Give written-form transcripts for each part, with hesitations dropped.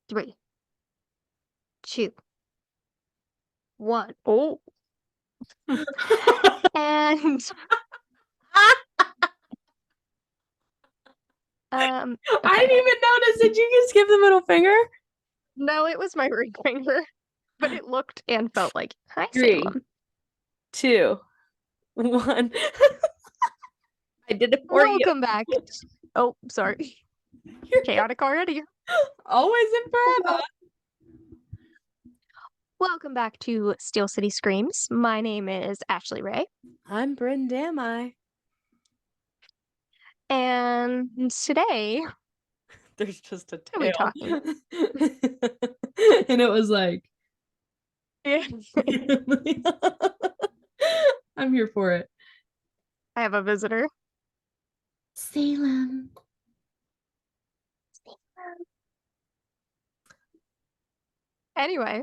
Three, two, one. Oh. And I didn't okay. even notice. Did you just give the middle finger? No, it was my ring finger, but it looked and felt like, hi, Three, Salem. two, one. I did it for you. Welcome back. Oh, sorry. You're Chaotic already. always in forever. Welcome back to Steel City Screams. My name is Ashley Ray, I'm Bryn, am I? and today, There's just a what are we tail. talking? And it was like, Yeah. I'm here for it. I have a visitor. Salem. Anyway,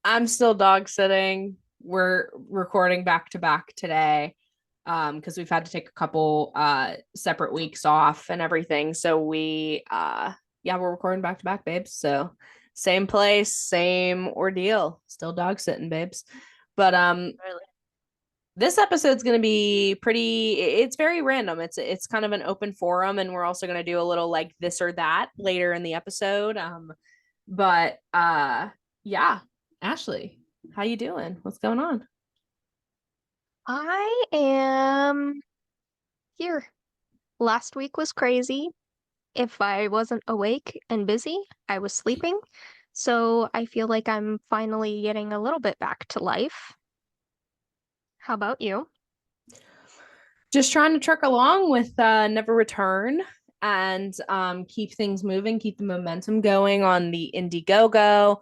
I'm still dog sitting. We're recording back to back today because we've had to take a couple separate weeks off and everything. So yeah, we're recording back to back, babes. So same place, same ordeal. Still dog sitting, babes. But really. this episode's going to be it's very random. It's kind of an open forum, and we're also going to do a little like this or that later in the episode. But yeah, Ashley, how you doing? What's going on? I am here. Last week was crazy. If I wasn't awake and busy, I was sleeping. So I feel like I'm finally getting a little bit back to life. How about you? Just trying to truck along with Never Return and keep things moving, keep the momentum going on the Indiegogo.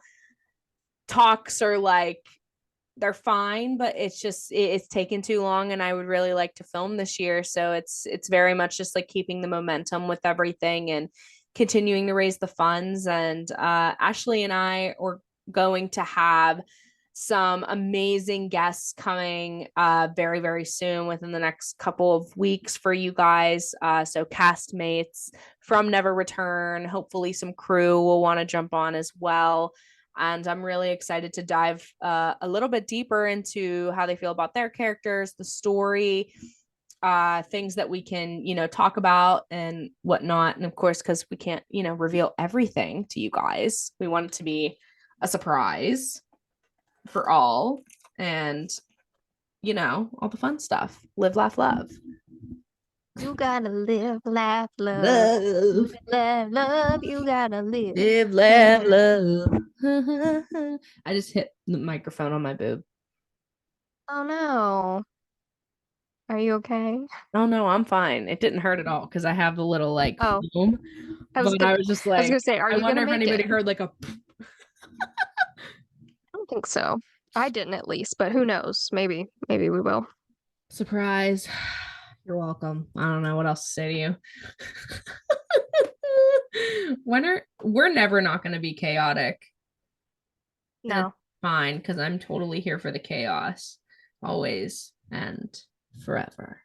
Talks are like they're fine, but it's taken too long, and I would really like to film this year. So it's very much just like keeping the momentum with everything and continuing to raise the funds. And Ashley and I are going to have some amazing guests coming very, very soon within the next couple of weeks for you guys. So castmates from Never Return, hopefully some crew will want to jump on as well. And I'm really excited to dive a little bit deeper into how they feel about their characters, the story, things that we can, talk about and whatnot. And of course, because we can't, reveal everything to you guys, we want it to be a surprise for all. And, all the fun stuff. Live, laugh, love. You gotta live, laugh, love. Love. Live, laugh, love. You gotta live. Live, laugh, love. I just hit the microphone on my boob. Oh no. Are you okay? Oh no, I'm fine. It didn't hurt at all because I have the little like Oh, foam. I was But gonna I was just I was like, gonna say, are I you wonder gonna if make it? anybody heard like a I don't think so. I didn't at least, but who knows? Maybe we will. surprise. You're welcome. I don't know what else to say to you. We're never not going to be chaotic. And it's No. fine because I'm totally here for the chaos, always and forever.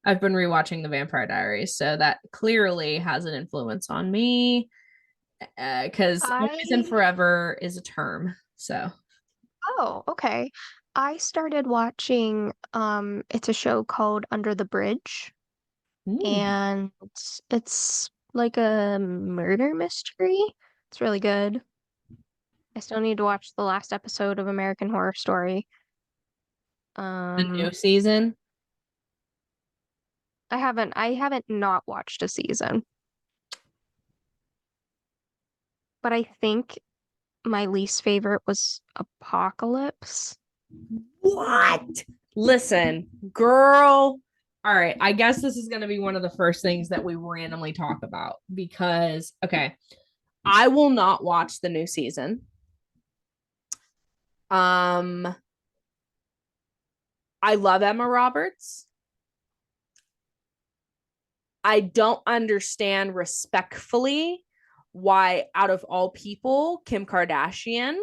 I've been rewatching The Vampire Diaries, so that clearly has an influence on me. Because always and I forever is a term. So Oh, okay. I started watching it's a show called Under the Bridge, ooh. and it's like a murder mystery. It's really good. I still need to watch the last episode of American Horror Story. The new Um season. I haven't not watched a season, but I think my least favorite was Apocalypse. What? Listen, girl. All right, I guess this is going to be one of the first things that we randomly talk about because, okay, I will not watch the new season. Um, I love Emma Roberts. I don't understand respectfully why, out of all people, Kim Kardashian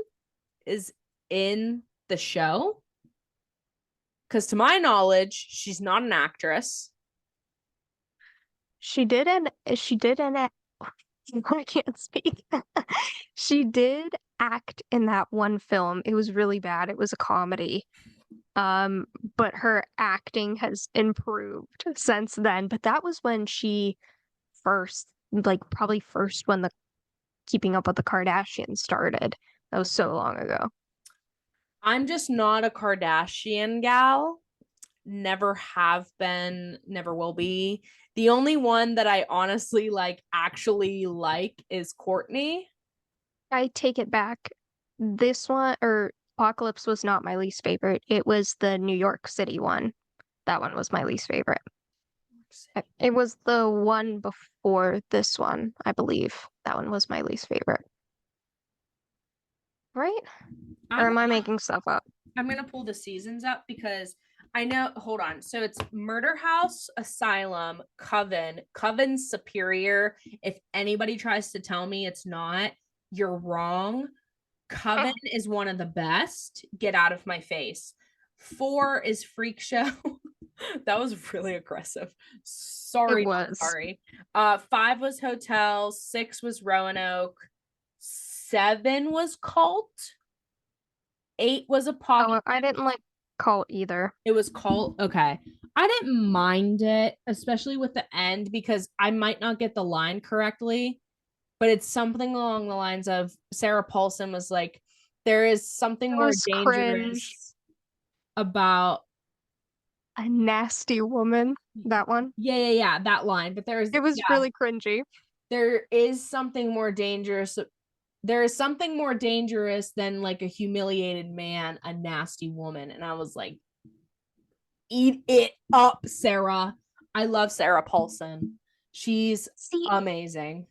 is in the show. Because to my knowledge, she's not an actress. She did an I can't speak. She did act in that one film. It was really bad. It was a comedy. Um, but her acting has improved since then. But that was when she first, like probably first when the Keeping Up with the Kardashians started. That was so long ago. I'm just not a Kardashian gal. Never have been, never will be. The only one that I honestly like actually like is Courtney. I take it back. This one, or Apocalypse, was not my least favorite. It was the New York City one. That one was my least favorite. It was the one before this one, I believe. That one was my least favorite. Right? Or I'm am I making stuff up? I'm gonna pull the seasons up because I know. Hold on. So it's Murder House, Asylum, Coven Superior. If anybody tries to tell me it's not, you're wrong. Coven is one of the best. Get out of my face. 4 is Freak Show. That was really aggressive. It Sorry, not was. sorry. 5 was Hotel. 6 was Roanoke. 7 was Cult. 8 was Oh, Apocalypse. I didn't like Cult either. It was Cult. Okay. I didn't mind it, especially with the end, because I might not get the line correctly, but it's something along the lines of Sarah Paulson was like, there is something It more was cringe. dangerous about, A nasty woman. That one. yeah, that line. But It was yeah, really cringy. there is something more dangerous. There is something more dangerous than like a humiliated man, a nasty woman. And I was like, eat it up, Sarah. I love Sarah Paulson. She's See, amazing.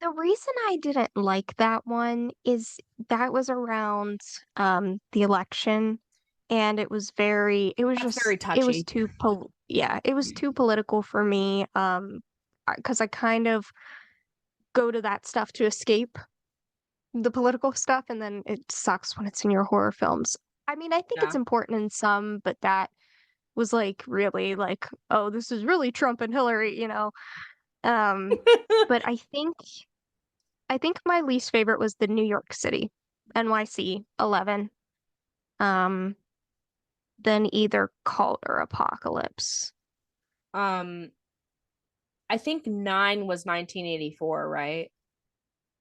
the reason I didn't like that one is that was around the election, and it was That's just very touchy. yeah, it was too political for me because I kind of go to that stuff to escape the political stuff, and then it sucks when it's in your horror films. I mean, I think it's Yeah. important in some, but that was like really like, oh, this is really Trump and Hillary, you know. Um, but I think my least favorite was the New York City, NYC 11. Um, then either Cult or Apocalypse. um, I think 9 was 1984, right?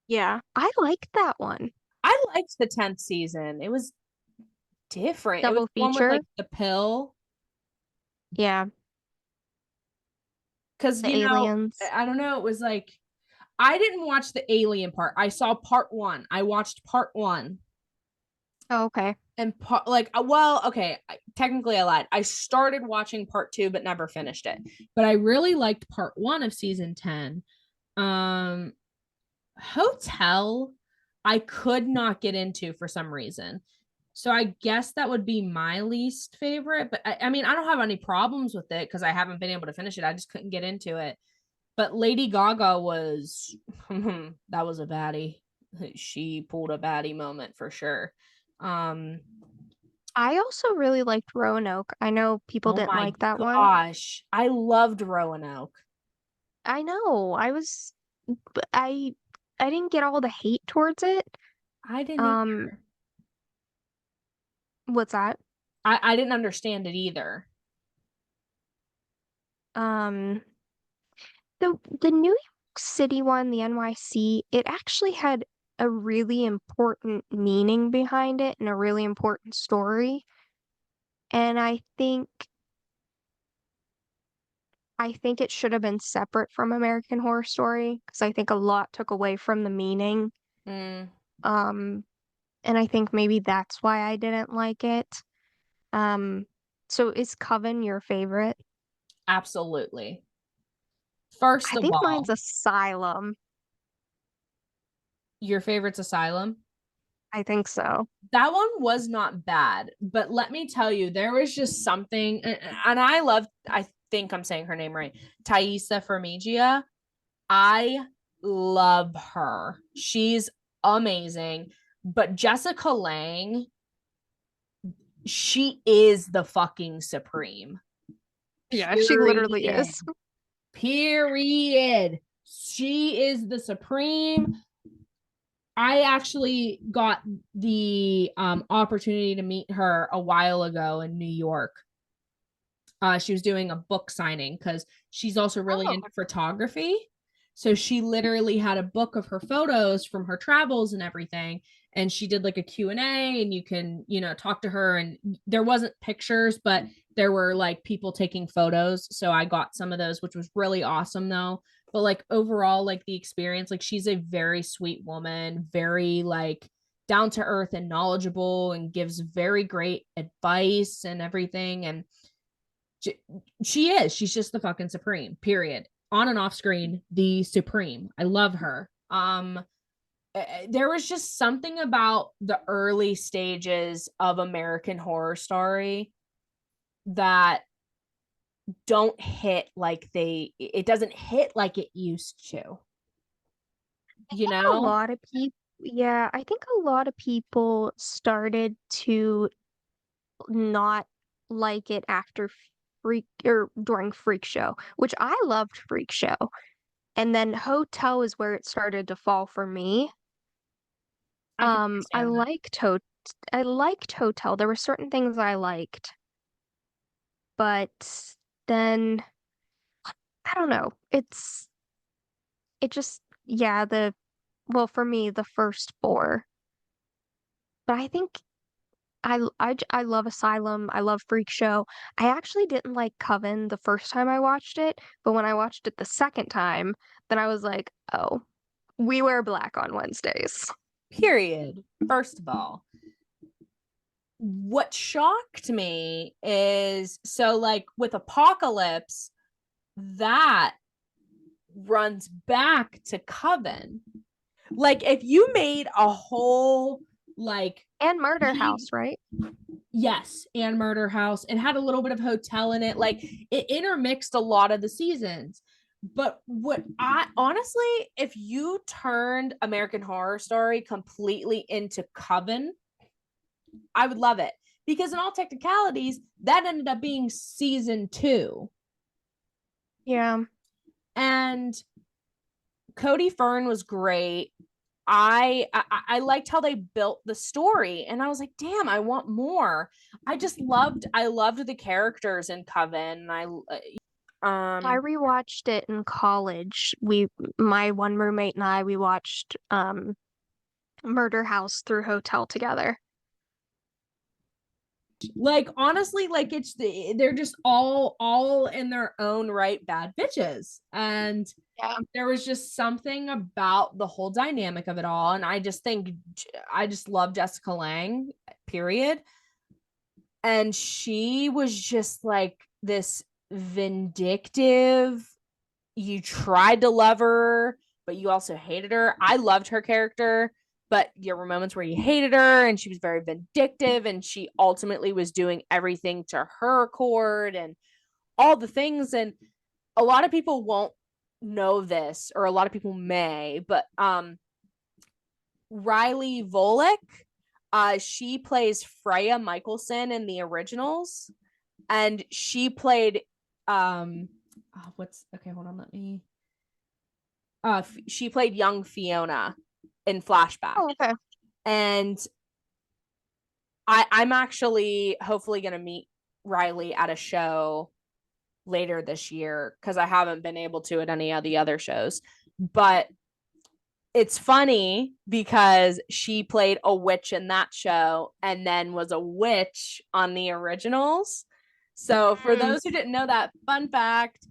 Yeah, I liked that one. I liked the 10th season. It was different. It was Double the one with feature. like the pill. Yeah, Because, the aliens. I don't know. It was like, I didn't watch the alien part. I saw part 1. I watched part 1. Oh, okay. And like, well, okay, technically I lied. I started watching part 2 but never finished it. But I really liked part 1 of season 10. um Hotel, I could not get into for some reason, so I guess that would be my least favorite. But I mean, I don't have any problems with it because I haven't been able to finish it. I just couldn't get into it. But Lady Gaga was that was a baddie. She pulled a baddie moment for sure. um I also really liked Roanoke. I know people Oh didn't my like that one. gosh. I loved Roanoke. I know. But I didn't get all the hate towards it. I didn't Um, either. what's that? I didn't understand it either. Um, the New York City one, the NYC, it actually had a really important meaning behind it and a really important story. And I think it should have been separate from American Horror Story because I think a lot took away from the meaning. Mm, Um, and I think maybe that's why I didn't like it. Um, so is Coven your favorite? absolutely. First I of think mine's all, Asylum. your favorite's Asylum. I think so. That one was not bad, but let me tell you, there was just something, and I think I'm saying her name right, Thaisa Farmiga. I love her. She's amazing. But Jessica Lange, she is the fucking supreme. Yeah, she literally Period. is. Period. She is the supreme. I actually got the opportunity to meet her a while ago in New York. She was doing a book signing because she's also really Oh, into photography. So she literally had a book of her photos from her travels and everything. And she did like a Q&A, and you can, talk to her. And there wasn't pictures, but there were like people taking photos. So I got some of those, which was really awesome though. But like overall, like the experience, like she's a very sweet woman, very like down to earth and knowledgeable, and gives very great advice and everything. And she's just the fucking supreme, period. On and off screen, the supreme. I love her. There was just something about the early stages of American Horror Story that don't hit like it doesn't hit like it used to, I you think a know? lot of people, yeah, I think a lot of people started to not like it after Freak or during Freak Show, which I loved Freak Show. And then Hotel is where it started to fall for me. I can I understand that. liked Ho I liked Hotel. There were certain things I liked, but then I don't know. It just yeah, for me the first four. But I think I love Asylum. I love Freak Show. I actually didn't like Coven the first time I watched it, but when I watched it the second time, then I was like, "Oh, we wear black on Wednesdays." Period. First of all, what shocked me is so like with Apocalypse, that runs back to Coven. Like if you made a whole like And Murder big, House, right? yes, and Murder House, it had a little bit of hotel in it. Like it intermixed a lot of the seasons. But what I honestly, if you turned American Horror Story completely into Coven, I would love it. Because in all technicalities, that ended up being season 2. Yeah. And Cody Fern was great. I liked how they built the story, and I was like, damn, I want more. I loved the characters in Coven. I Um rewatched it in college. My one roommate and I, we watched Murder House through Hotel together. like honestly, like they're just all in their own right bad bitches. And Yeah. there was just something about the whole dynamic of it all. And I just love Jessica Lange, period. And she was just like this vindictive, you tried to love her, but you also hated her. I loved her character, but there were moments where you hated her, and she was very vindictive, and she ultimately was doing everything to her accord and all the things. And a lot of people won't know this, or a lot of people may, but Riley Volek, she plays Freya Michelson in the originals, and she played what's okay, hold on, let me she played young Fiona in flashback. Oh, okay. And I'm actually hopefully gonna meet Riley at a show later this year, because I haven't been able to at any of the other shows. But it's funny because she played a witch in that show and then was a witch on the originals. So for Mm. those who didn't know that, fun fact,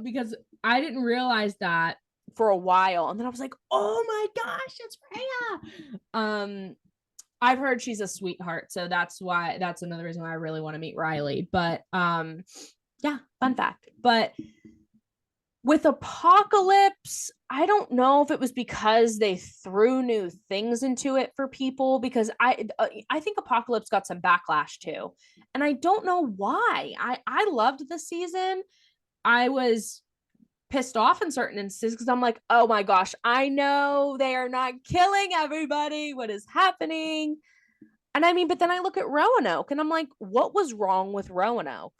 because I didn't realize that for a while, and then I was like, oh my gosh, it's Freya. I've heard she's a sweetheart, so that's another reason why I really want to meet Riley. But yeah, fun fact. But with Apocalypse, I don't know if it was because they threw new things into it for people, because I think Apocalypse got some backlash too. And I don't know why. I loved the season. I was pissed off in certain instances because I'm like, "Oh my gosh, I know they are not killing everybody. What is happening?" And I mean, but then I look at Roanoke and I'm like, "What was wrong with Roanoke?"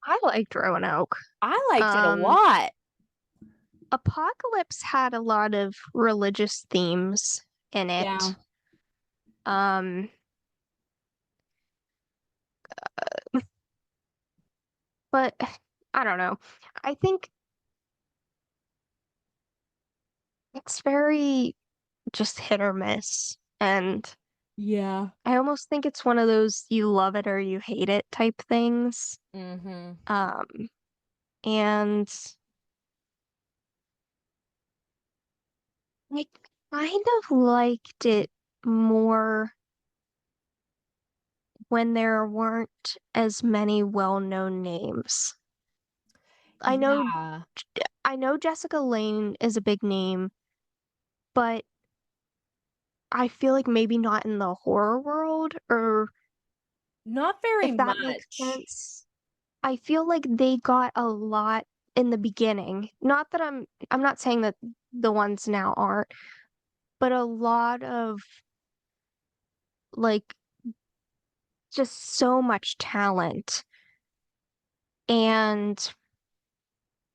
I liked Roanoke. I liked it a Um, lot. Apocalypse had a lot of religious themes in Yeah. it. Um, but I don't know. I think it's very just hit or miss. And Yeah. I almost think it's one of those you love it or you hate it type things. Mm-hmm. Um, and I kind of liked it more when there weren't as many well-known names. I know Yeah. I know Jessica Lange is a big name, but I feel like maybe not in the horror world, or Not very if that makes much. sense. I feel like they got a lot in the beginning. Not that I'm not saying that the ones now aren't, but a lot of like just so much talent. And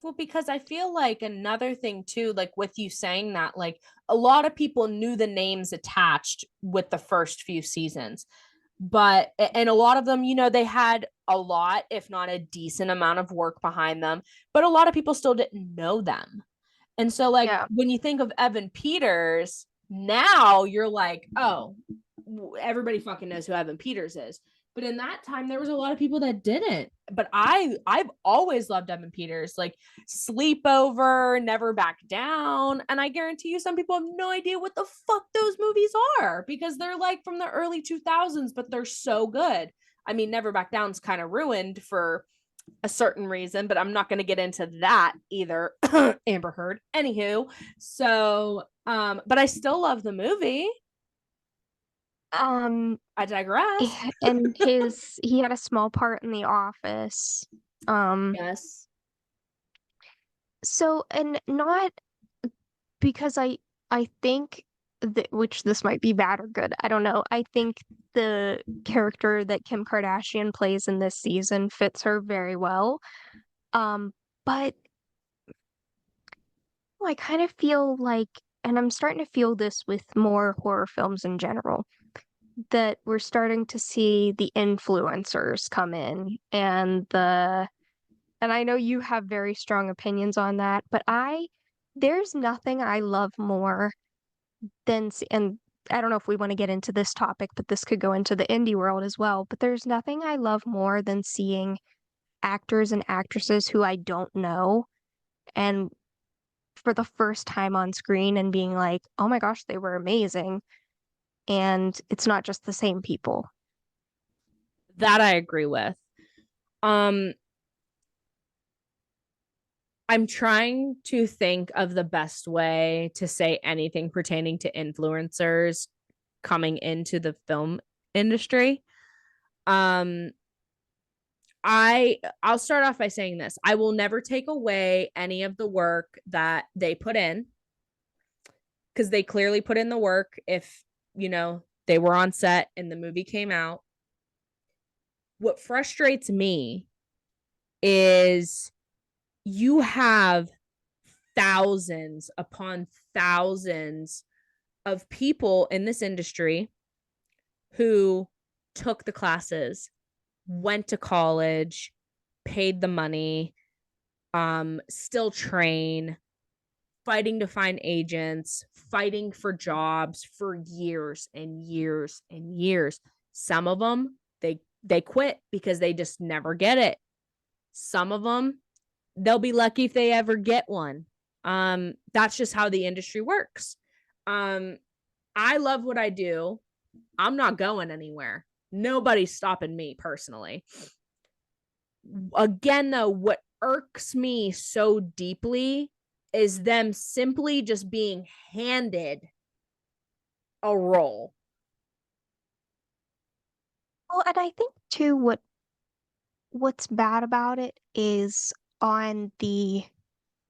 Well, because I feel like another thing too, like with you saying that, like a lot of people knew the names attached with the first few seasons, but and a lot of them, they had a lot, if not a decent amount of work behind them, but a lot of people still didn't know them. And so, like, yeah. when you think of Evan Peters, now you're like, oh, everybody fucking knows who Evan Peters is. But in that time, there was a lot of people that didn't. But I've always loved Evan Peters, like Sleepover, Never Back Down, and I guarantee you, some people have no idea what the fuck those movies are because they're like from the early 2000s, but they're so good. I mean, Never Back Down's kind of ruined for a certain reason, but I'm not going to get into that either. Amber Heard. Anywho, so but I still love the movie. Um I digress. and he had a small part in The Office. Um Yes. so and not because I think that, which this might be bad or good, I don't know. I think the character that Kim Kardashian plays in this season fits her very well. But I kind of feel like, and I'm starting to feel this with more horror films in general, that we're starting to see the influencers come in and I know you have very strong opinions on that, but there's nothing I love more and I don't know if we want to get into this topic, but this could go into the indie world as well. But there's nothing I love more than seeing actors and actresses who I don't know and for the first time on screen and being like, oh my gosh, they were amazing. And it's not just the same people. That I agree with. Um I'm trying to think of the best way to say anything pertaining to influencers coming into the film industry. Um I'll start off by saying this. I will never take away any of the work that they put in because they clearly put in the work if, they were on set and the movie came out. What frustrates me is you have thousands upon thousands of people in this industry who took the classes, went to college, paid the money, still train, fighting to find agents, fighting for jobs for years and years and years. Some of them they quit because they just never get it. Some of them they'll be lucky if they ever get one. That's just how the industry works. Um I love what I do. I'm not going anywhere. Nobody's stopping me personally. Again, though, what irks me so deeply is them simply just being handed a role. Well, and I think too what's bad about it is on the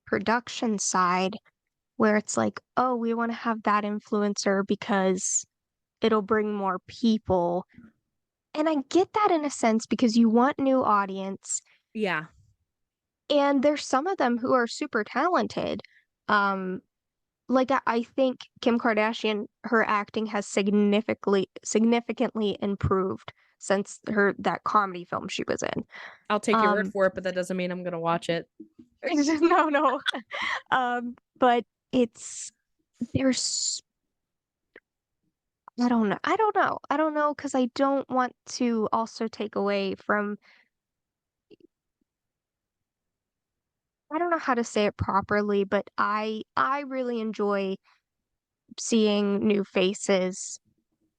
production side where it's like, oh, we want to have that influencer because it'll bring more people. And I get that in a sense because you want new audience, Yeah. and there's some of them who are super talented. Um, like I think Kim Kardashian, her acting has significantly improved since her that comedy film she was in. I'll take your word Um, for it, but that doesn't mean I'm gonna watch it. no, no. But it's there's I don't know. I don't know. I don't know because I don't want to also take away from I don't know how to say it properly, but I really enjoy seeing new faces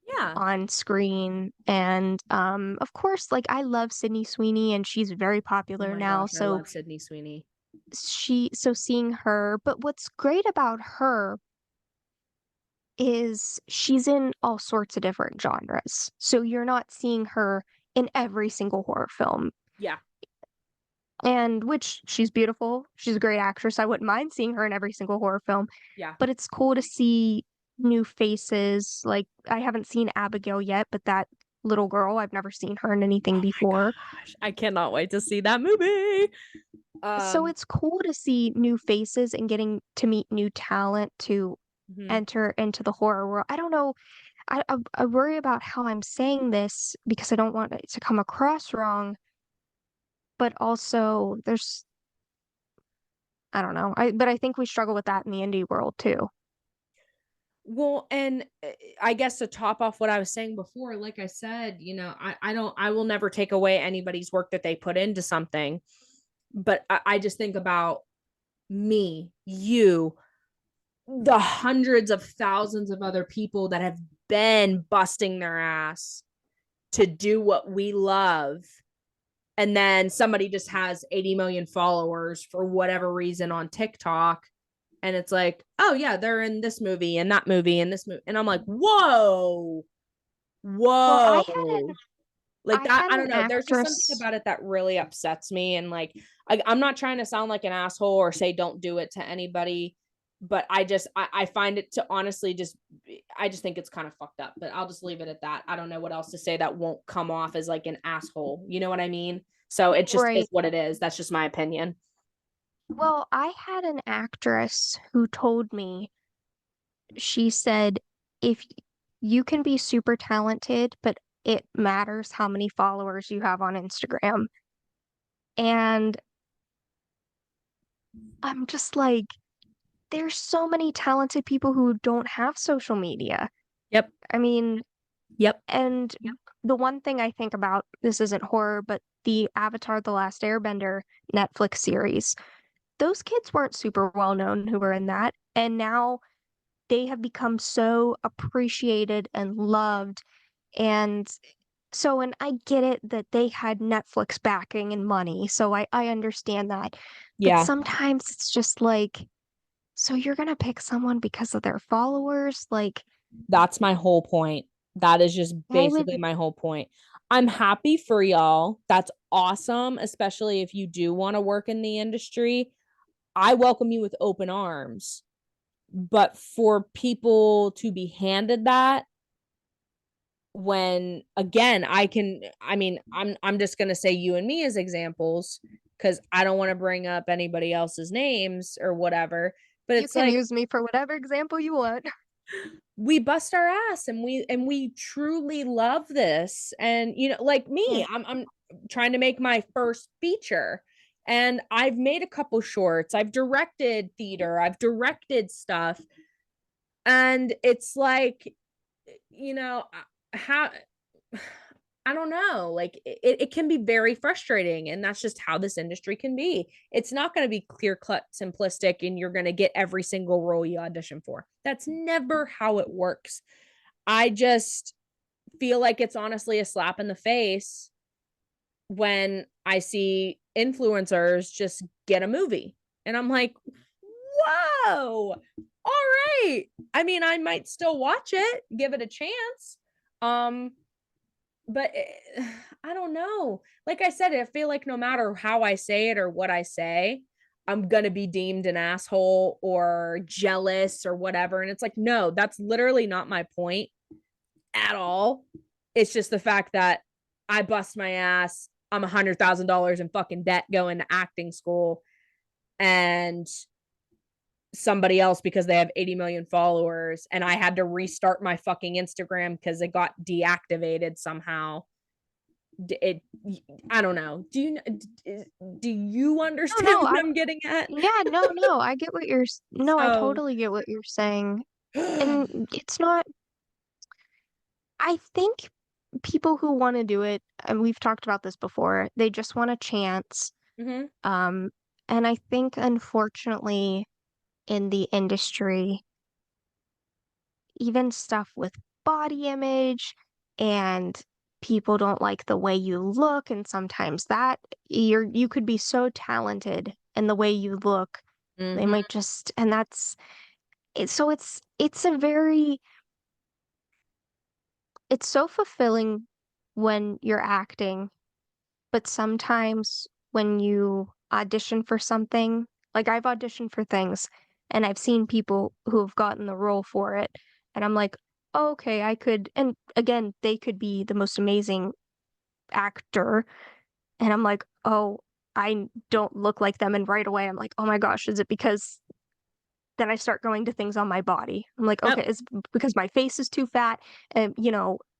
Yeah. on screen and of course like I love Sydney Sweeney and she's very Oh popular my now, gosh, I so love Sydney Sweeney. seeing her, but what's great about her is she's in all sorts of different genres. So you're not seeing her in every single horror film. Yeah, And which she's beautiful. She's a great actress. I wouldn't mind seeing her in every single horror film. yeah. But it's cool to see new faces. Like I haven't seen Abigail yet, but that little girl, I've never seen her in anything Oh my before. gosh, I cannot wait to see that movie. So Um, it's cool to see new faces and getting to meet new talent to mhm. enter into the horror world. I don't know. I worry about how I'm saying this because I don't want it to come across wrong, but also there's I don't know. I think we struggle with that in the indie world too. Well, and I guess to top off what I was saying before, like I said, I will never take away anybody's work that they put into something. But I just think about me, you, the hundreds of thousands of other people that have been busting their ass to do what we love. And then somebody just has 80 million followers for whatever reason on TikTok. And it's like, oh, yeah, they're in this movie and that movie and this movie. And I'm like, whoa, Well, whoa. Like I that, had I an don't know. There's just something actress, about it that really upsets me. And like, I'm not trying to sound like an asshole or say don't do it to anybody, but I find it to honestly I just think it's kind of fucked up. But I'll just leave it at that. I don't know what else to say that won't come off as like an asshole. You know what I mean? So it just is right? what it is. That's just my opinion. Well, I had an actress who told me, she said, if you can be super talented, but it matters how many followers you have on Instagram. And I'm just like, there's so many talented people who don't have social media. Yep. I mean, Yep. and the one thing I think about, this isn't horror, but the Avatar: The Last Airbender Netflix series, those kids weren't super well known who were in that. And now they have become so appreciated and loved. And so, and I get it that they had Netflix backing and money. So I understand that. But Yeah. sometimes it's just like, so you're gonna pick someone because of their followers? Like, That's my whole point. That is just I would, basically my whole point. I'm happy for y'all. That's awesome, especially if you do want to work in the industry. I welcome you with open arms. But for people to be handed that when again, I'm just going to say you and me as examples cuz I don't want to bring up anybody else's names or whatever, but you it's can like use me for whatever example you want. we bust our ass and we truly love this. And like Yeah. me, I'm trying to make my first feature, and I've made a couple shorts, I've directed theater, I've directed stuff, and it's like, you know how I don't know, like it can be very frustrating, and that's just how this industry can be. It's not going to be clear cut simplistic and you're going to get every single role you audition for. That's never how it works. I just feel like it's honestly a slap in the face when I see influencers just get a movie. And I'm like, whoa, all right. I mean, I might still watch it, give it a chance. Um, but I don't know. Like I said, I feel like no matter how I say it or what I say, I'm gonna be deemed an asshole or jealous or whatever. And it's like, no, that's literally not my point at all. It's just the fact that I bust my ass. I'm $100,000 in fucking debt going to acting school, and somebody else because they have 80 million followers and I had to restart my fucking Instagram because it got deactivated somehow. It, I don't know. Do you No, understand no, what I'm getting at? yeah, no, no, I get what no, I So totally get what you're saying. And it's not, I think people who want to do it, and we've talked about this before, they just want a chance. Mhm. Um, and I think unfortunately in the industry, even stuff with body image and people don't like the way you look, and sometimes that you could be so talented and the way you look, they Mhm. might just, and that's it. So it's a very, it's so fulfilling when you're acting, but sometimes when you audition for something, like I've auditioned for things and I've seen people who have gotten the role for it, and I'm like, oh, okay, I could, and again, they could be the most amazing actor, and I'm like, oh, I don't look like them, and right away I'm like, oh my gosh, is it because then I start going to things on my body. I'm like, Yep. okay, it's because my face is too fat, and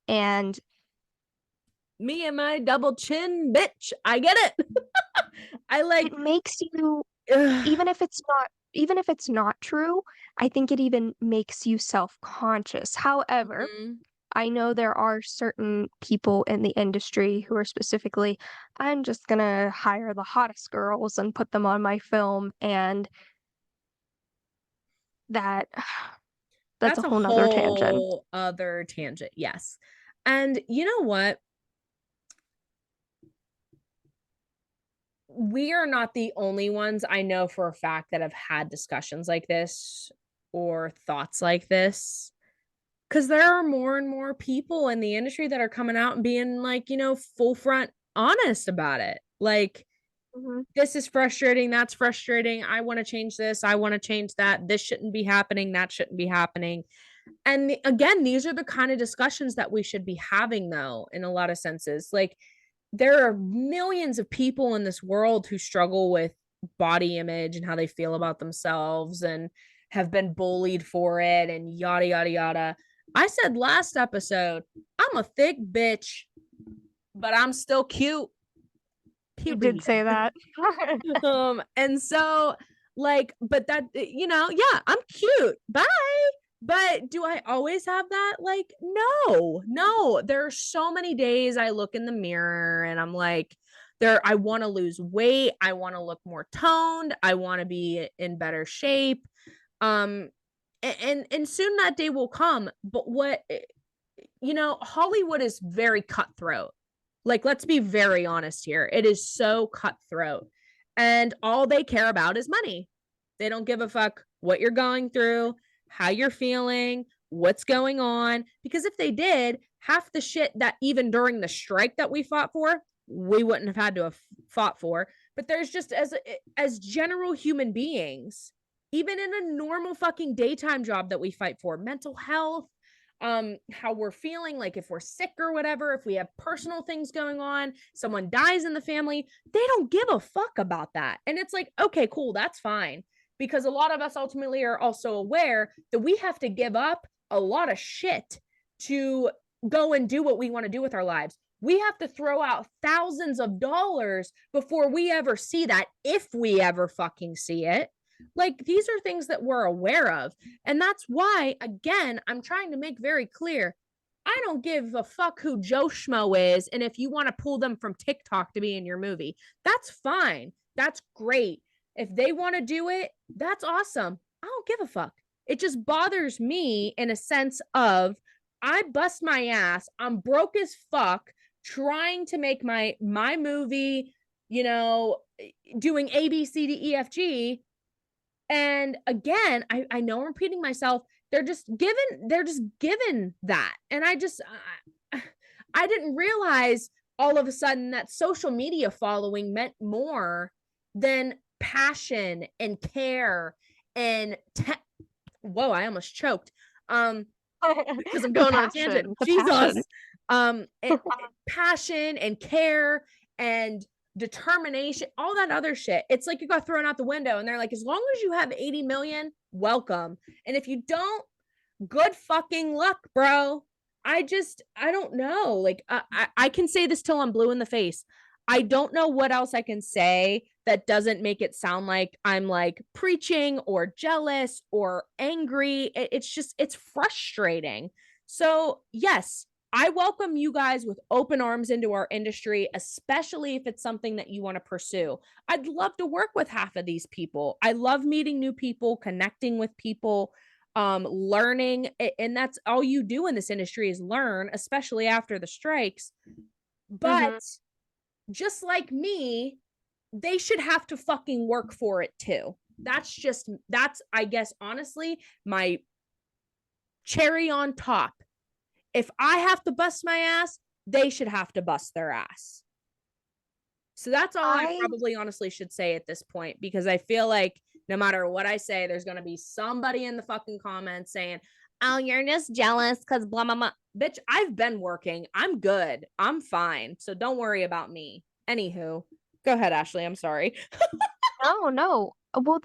and Me and my double chin, bitch. I get it. I like. it makes you, Ugh. even if it's not, even if it's not true, I think it even makes you self-conscious. However, Mhm. I know there are certain people in the industry who are specifically, I'm just gonna hire the hottest girls and put them on my film, and that that's a That's a whole nother tangent. whole other tangent. Yes. And you know what? We are not the only ones I know for a fact that have had discussions like this or thoughts like this. Because there are more and more people in the industry that are coming out and being like, full front honest about it. Like, Mhm. this is frustrating. That's frustrating. I want to change this. I want to change that. This shouldn't be happening. That shouldn't be happening. And again, these are the kind of discussions that we should be having, though, in a lot of senses. Like, there are millions of people in this world who struggle with body image and how they feel about themselves and have been bullied for it and yada, yada, yada. I said last episode, I'm a thick bitch, but I'm still cute. You did Period. say that. And so, like, but that, yeah, I'm cute. Bye. But do I always have that? Like, no, no. There are so many days I look in the mirror and I'm like, I want to lose weight. I want to look more toned. I want to be in better shape. Um, and soon that day will come. But Hollywood is very cutthroat. Like, let's be very honest here. It is so cutthroat. And all they care about is money. They don't give a fuck what you're going through, how you're feeling, what's going on. Because if they did, half the shit that even during the strike that we fought for, we wouldn't have had to have fought for. But there's just as general human beings, even in a normal fucking daytime job that we fight for, mental health, how we're feeling, like if we're sick or whatever, if we have personal things going on, someone dies in the family, they don't give a fuck about that. And it's like, okay, cool, that's fine, because a lot of us ultimately are also aware that we have to give up a lot of shit to go and do what we want to do with our lives. We have to throw out thousands of dollars before we ever see that, if we ever fucking see it. Like, these are things that we're aware of. And that's why, again, I'm trying to make very clear, I don't give a fuck who Joe Schmo is. And if you want to pull them from TikTok to be in your movie, that's fine. That's great. If they want to do it, that's awesome. I don't give a fuck. It just bothers me in a sense of, I bust my ass. I'm broke as fuck trying to make my movie, doing A, B, C, D, E, F, G. And again, I know I'm repeating myself. They're just given that. And I didn't realize all of a sudden that social media following meant more than passion and care and whoa, I almost choked. Because I'm The going on a tangent. passion, the passion. Jesus. Passion and care and determination, all that other shit. It's like you got thrown out the window and they're like, as long as you have 80 million, welcome. And if you don't, good fucking luck, bro. I don't know. Like, I can say this till I'm blue in the face. I don't know what else I can say that doesn't make it sound like I'm like preaching or jealous or angry. It's frustrating. So, yes, I welcome you guys with open arms into our industry, especially if it's something that you want to pursue. I'd love to work with half of these people. I love meeting new people, connecting with people, learning, and that's all you do in this industry is learn, especially after the strikes. But Mm-hmm. just like me, they should have to fucking work for it too. That's I guess honestly my cherry on top. If I have to bust my ass, they should have to bust their ass. So that's all I I probably honestly should say at this point, because I feel like no matter what I say, there's going to be somebody in the fucking comments saying, oh, you're just jealous because blah, blah, blah. Bitch, I've been working. I'm good. I'm fine. So don't worry about me. Anywho, go ahead, Ashley. I'm sorry. no. Well,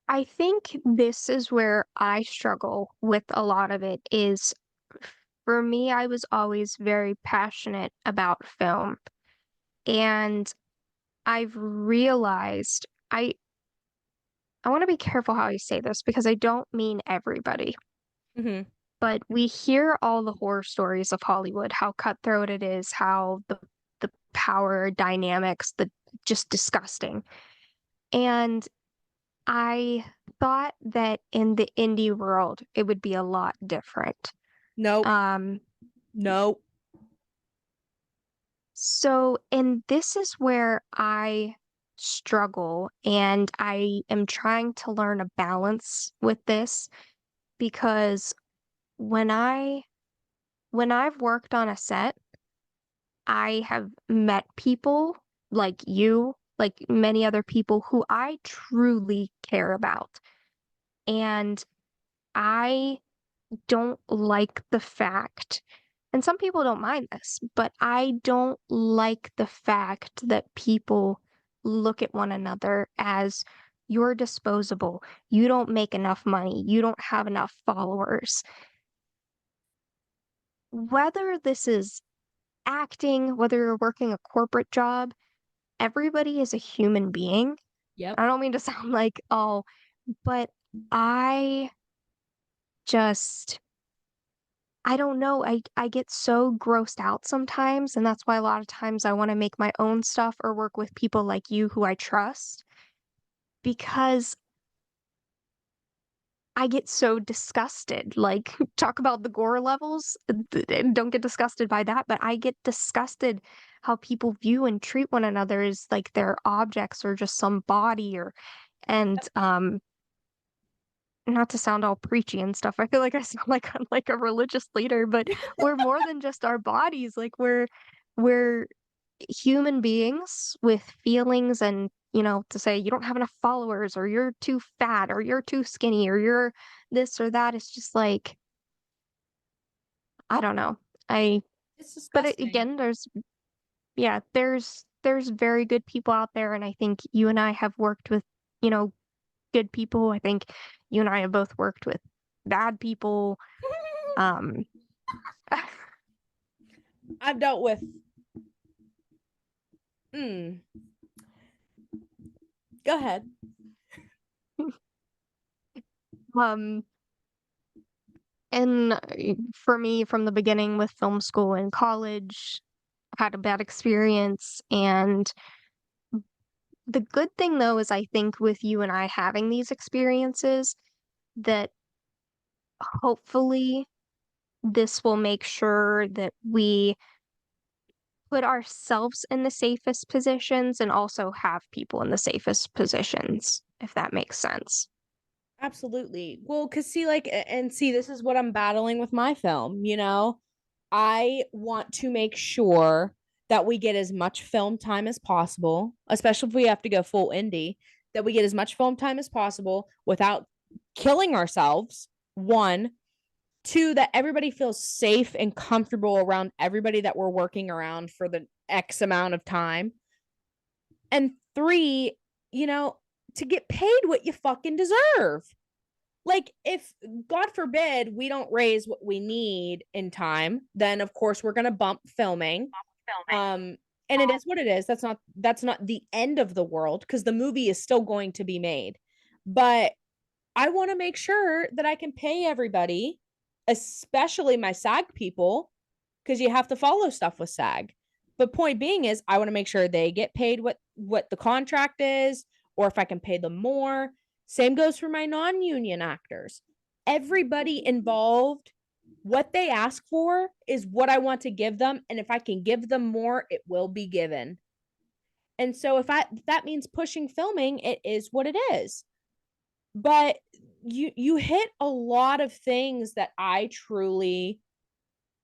I think this is where I struggle with a lot of it is for me, I was always very passionate about film. And I've realized I want to be careful how I say this because I don't mean everybody, Mm-hmm. but we hear all the horror stories of Hollywood, how cutthroat it is, how the power dynamics, the just disgusting. And I thought that in the indie world it would be a lot different. Nope. Um, Nope. and this is where I struggle, and I am trying to learn a balance with this because when I've worked on a set, I have met people like you, like many other people who I truly care about. And I don't like the fact, and some people don't mind this, but I don't like the fact that people look at one another as you're disposable. You don't make enough money. You don't have enough followers. Whether this is acting, whether you're working a corporate job, everybody is a human being. Yep. I don't mean to sound like, oh, but I just I don't know. I get so grossed out sometimes, and that's why a lot of times I want to make my own stuff or work with people like you who I trust because I get so disgusted. Like, talk about the gore levels. Don't get disgusted by that, but I get disgusted how people view and treat one another as like they're objects or just some body or and not to sound all preachy and stuff. I feel like I sound like I'm like a religious leader, but we're more than just our bodies. Like we're human beings with feelings and to say you don't have enough followers or you're too fat or you're too skinny or you're this or that. It's just like I don't know. I It's but disgusting. again, there's very good people out there, and I think you and I have worked with you know good people. I think you and I have both worked with bad people. Um, I've dealt with. Mm, go ahead. um, and for me, from the beginning with film school and college, had a bad experience. And the good thing, though, is I think with you and I having these experiences, that hopefully this will make sure that we put ourselves in the safest positions and also have people in the safest positions, if that makes sense. Absolutely. Well, cause see, like, and see, this is what I'm battling with my film. I want to make sure that we get as much film time as possible, especially if we have to go full indie, that we get as much film time as possible without killing ourselves. One, two, that everybody feels safe and comfortable around everybody that we're working around for the X amount of time. And three, to get paid what you fucking deserve. Like, if God forbid we don't raise what we need in time, then of course we're gonna bump filming. And it is what it is. That's not the end of the world, because the movie is still going to be made. But I want to make sure that I can pay everybody, especially my SAG people, because you have to follow stuff with SAG. But point being is, I want to make sure they get paid what the contract is, or if I can pay them more. Same goes for my non-union actors. Everybody involved, what they ask for is what I want to give them, and if I can give them more, it will be given. And so if that means pushing filming, it is what it is. But you hit a lot of things that I truly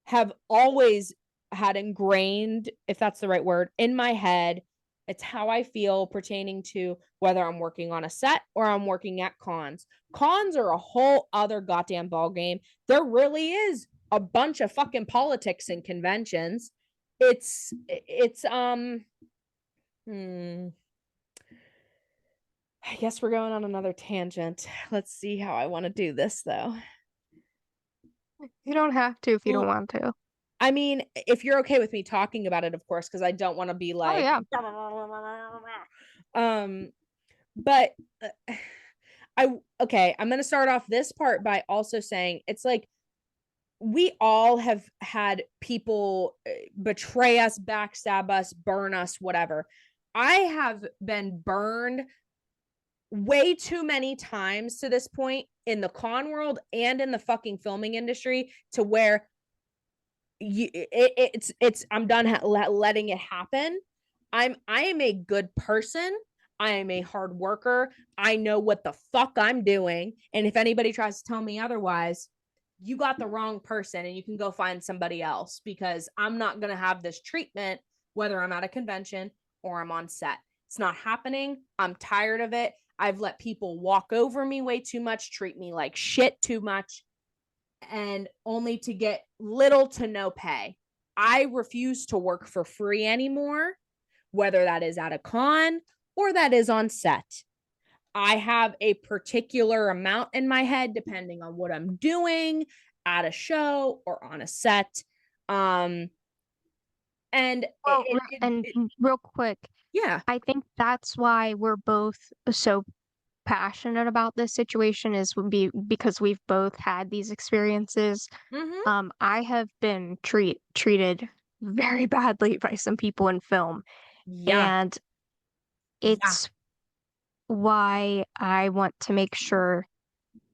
have always had ingrained, if that's the right word, in my head. It's how I feel pertaining to whether I'm working on a set or I'm working at cons. Cons are a whole other goddamn ball game. There really is a bunch of fucking politics in conventions. It's I guess we're going on another tangent. Let's see how I want to do this though. You don't have to if you don't Well, want to. I mean, if you're okay with me talking about it, of course, because I don't want to be Oh like, yeah. um, but I'm gonna start off this part by also saying it's like we all have had people betray us, backstab us, burn us, whatever. I have been burned way too many times to this point in the con world and in the fucking filming industry, to where it's I'm done letting it happen. I am a good person. I am a hard worker. I know what the fuck I'm doing. And if anybody tries to tell me otherwise, you got the wrong person and you can go find somebody else, because I'm not going to have this treatment whether I'm at a convention or I'm on set. It's not happening. I'm tired of it. I've let people walk over me way too much, treat me like shit too much, and only to get little to no pay. I refuse to work for free anymore, whether that is at a con or that is on set. I have a particular amount in my head depending on what I'm doing at a show or on a set. Um, and Well, real quick, yeah. I think that's why we're both so passionate about this situation is because we've both had these experiences. Mm-hmm. I have been treated very badly by some people in film, Yeah. and Yeah. it's why I want to make sure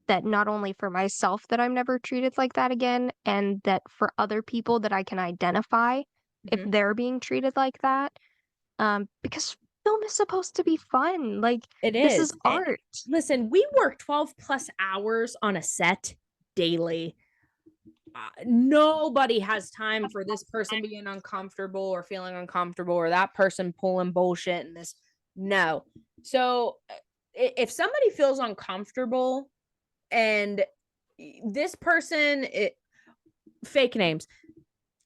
that not only for myself that I'm never treated like that again, and that for other people that I can identify if Mm-hmm. they're being treated like that. Because film is supposed to be fun. Like, It this is is. art. Listen, we work 12 plus hours on a set daily. Nobody has time for this person being uncomfortable or feeling uncomfortable, or that person pulling bullshit and this. No. So if somebody feels uncomfortable, and this person, fake names,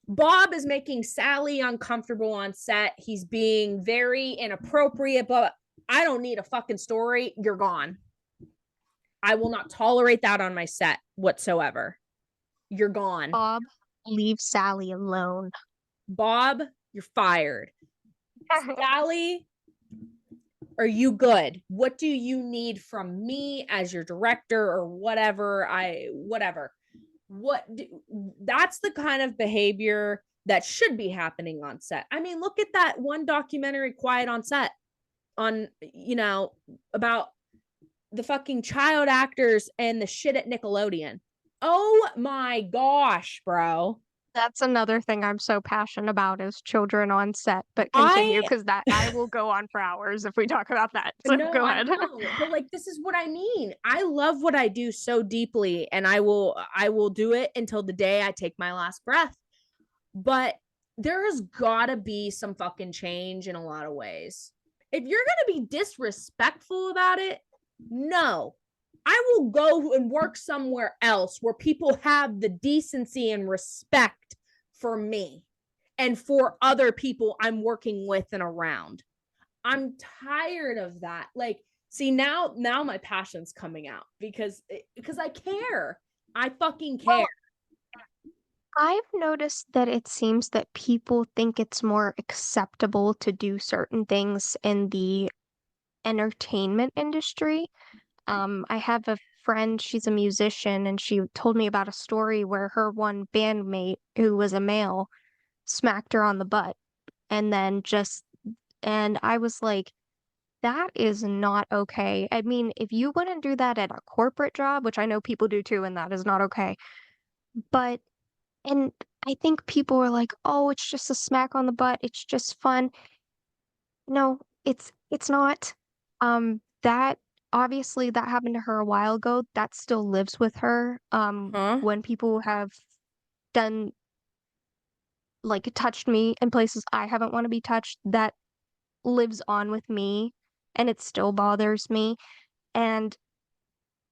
Bob is making Sally uncomfortable on set, he's being very inappropriate, but I don't need a fucking story. You're gone. I will not tolerate that on my set whatsoever. You're gone. Bob, leave Sally alone. Bob, you're fired. Sally, are you good? What do you need from me as your director or whatever? Whatever. That's the kind of behavior that should be happening on set. I mean, look at that one documentary, Quiet on Set, on, about the fucking child actors and the shit at Nickelodeon. Oh my gosh, bro. That's another thing I'm so passionate about is children on set. But continue, I because that I will go on for hours if we talk about that. So No, go I ahead. know, but like, this is what I mean. I love what I do so deeply, and I will do it until the day I take my last breath. But there has got to be some fucking change in a lot of ways. If you're going to be disrespectful about it, no. I will go and work somewhere else where people have the decency and respect for me and for other people I'm working with and around. I'm tired of that. Like, see, now my passion's coming out because I care. I fucking care. Well, I've noticed that it seems that people think it's more acceptable to do certain things in the entertainment industry. I have a friend, she's a musician, and she told me about a story where her one bandmate, who was a male, smacked her on the butt and then just, and I was like, that is not okay. I mean, if you wouldn't do that at a corporate job, which I know people do too, and that is not okay. But, and I think people are like, oh, it's just a smack on the butt. It's just fun. No, it's not. That obviously that happened to her a while ago. That still lives with her. Huh? When people have done like touched me in places I haven't want to be touched, that lives on with me and it still bothers me. And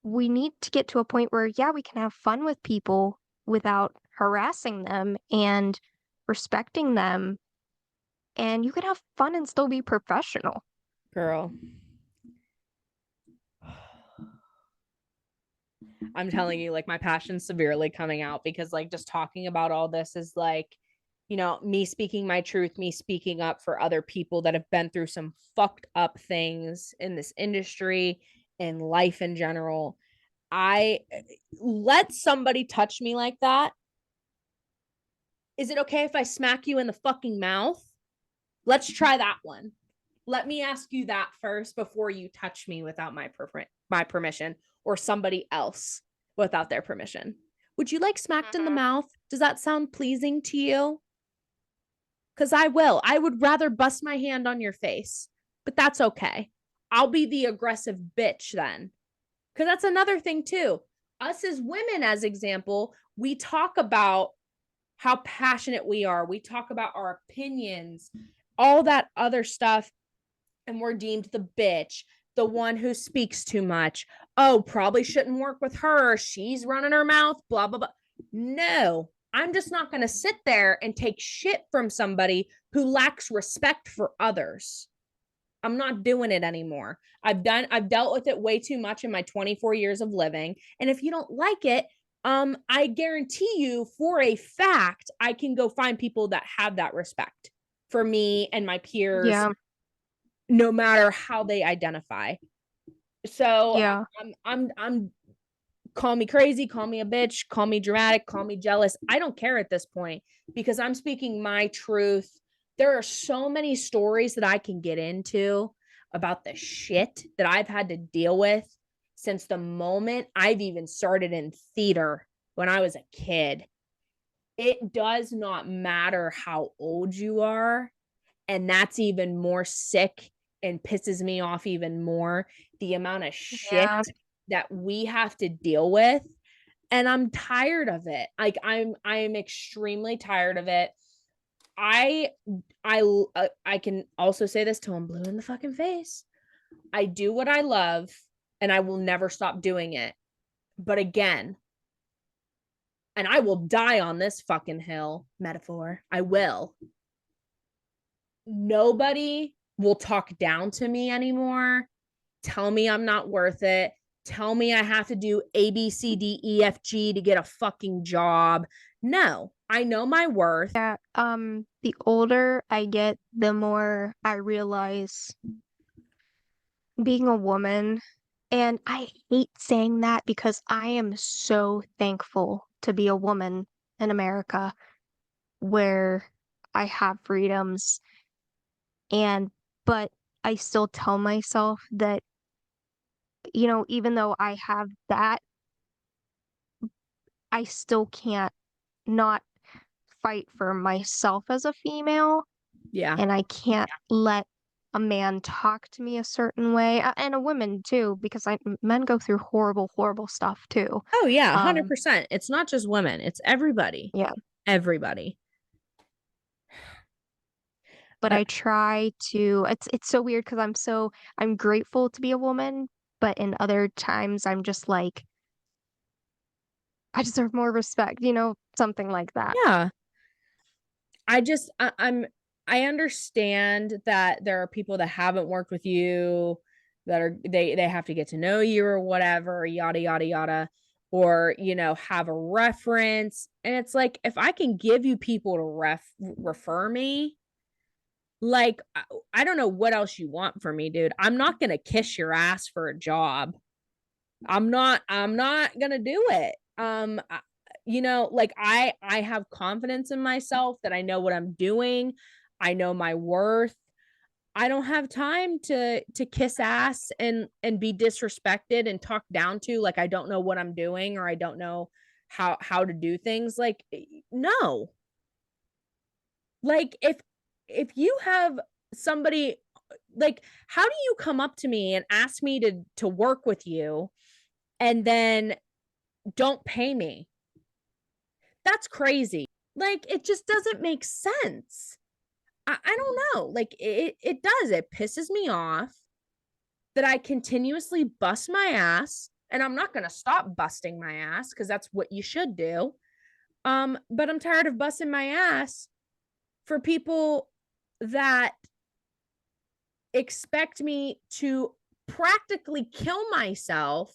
we need to get to a point where, yeah, we can have fun with people without harassing them and respecting them. And you can have fun and still be professional. Girl. I'm telling you, like, my passion's severely coming out because, like, just talking about all this is like, me speaking my truth, me speaking up for other people that have been through some fucked up things in this industry and life in general. I let somebody touch me like that. Is it okay if I smack you in the fucking mouth? Let's try that one. Let me ask you that first before you touch me without my permission or somebody else without their permission. Would you like smacked in the Mhm. mouth? Does that sound pleasing to you? Because I will. I would rather bust my hand on your face, but that's okay. I'll be the aggressive bitch then. Because that's another thing, too. Us as women, as example, we talk about how passionate we are. We talk about our opinions, all that other stuff, and we're deemed the bitch, the one who speaks too much. Oh, probably shouldn't work with her. She's running her mouth, blah, blah, blah. No, I'm just not going to sit there and take shit from somebody who lacks respect for others. I'm not doing it anymore. I've dealt with it way too much in my 24 years of living. And if you don't like it, I guarantee you for a fact, I can go find people that have that respect for me and my peers, Yeah, no matter how they identify. So yeah. I'm call me crazy, call me a bitch, call me dramatic, call me jealous. I don't care at this point because I'm speaking my truth. There are so many stories that I can get into about the shit that I've had to deal with since the moment I've even started in theater when I was a kid. It does not matter how old you are. And that's even more sick and pisses me off even more, the amount of shit Yeah. that we have to deal with. And I'm tired of it. Like I am extremely tired of it. I I can also say this till I'm blue in the fucking face. I do what I love and I will never stop doing it. But again, and I will die on this fucking hill, metaphor. I will. Nobody will talk down to me anymore, tell me I'm not worth it, tell me I have to do A, B, C, D, E, F, G to get a fucking job. No, I know my worth. Yeah, the older I get, the more I realize being a woman, and I hate saying that because I am so thankful to be a woman in America where I have freedoms and but I still tell myself that, even though I have that, I still can't not fight for myself as a female. Yeah. And I can't let a man talk to me a certain way, and a woman too, because men go through horrible, horrible stuff too. Oh, yeah, Um, 100%. It's not just women, it's everybody. yeah, Everybody. but I, I try to. It's so weird because I'm grateful to be a woman, but in other times I'm just like I deserve more respect, something like that. yeah. I'm I understand that there are people that haven't worked with you that are they have to get to know you or whatever, yada yada yada, or have a reference. And it's like, if I can give you people to refer me, like, I don't know what else you want from me, dude. I'm not gonna kiss your ass for a job. I'm not gonna do it. Like, I have confidence in myself that I know what I'm doing. I know my worth. I don't have time to kiss ass and be disrespected and talked down to, like I don't know what I'm doing, or I don't know how to do things. Like, no. Like, if you have somebody, like, how do you come up to me and ask me to work with you and then don't pay me? That's crazy. Like, it just doesn't make sense. I don't know. Like, it does. It pisses me off that I continuously bust my ass, and I'm not going to stop busting my ass because that's what you should do. But I'm tired of busting my ass for people that expect me to practically kill myself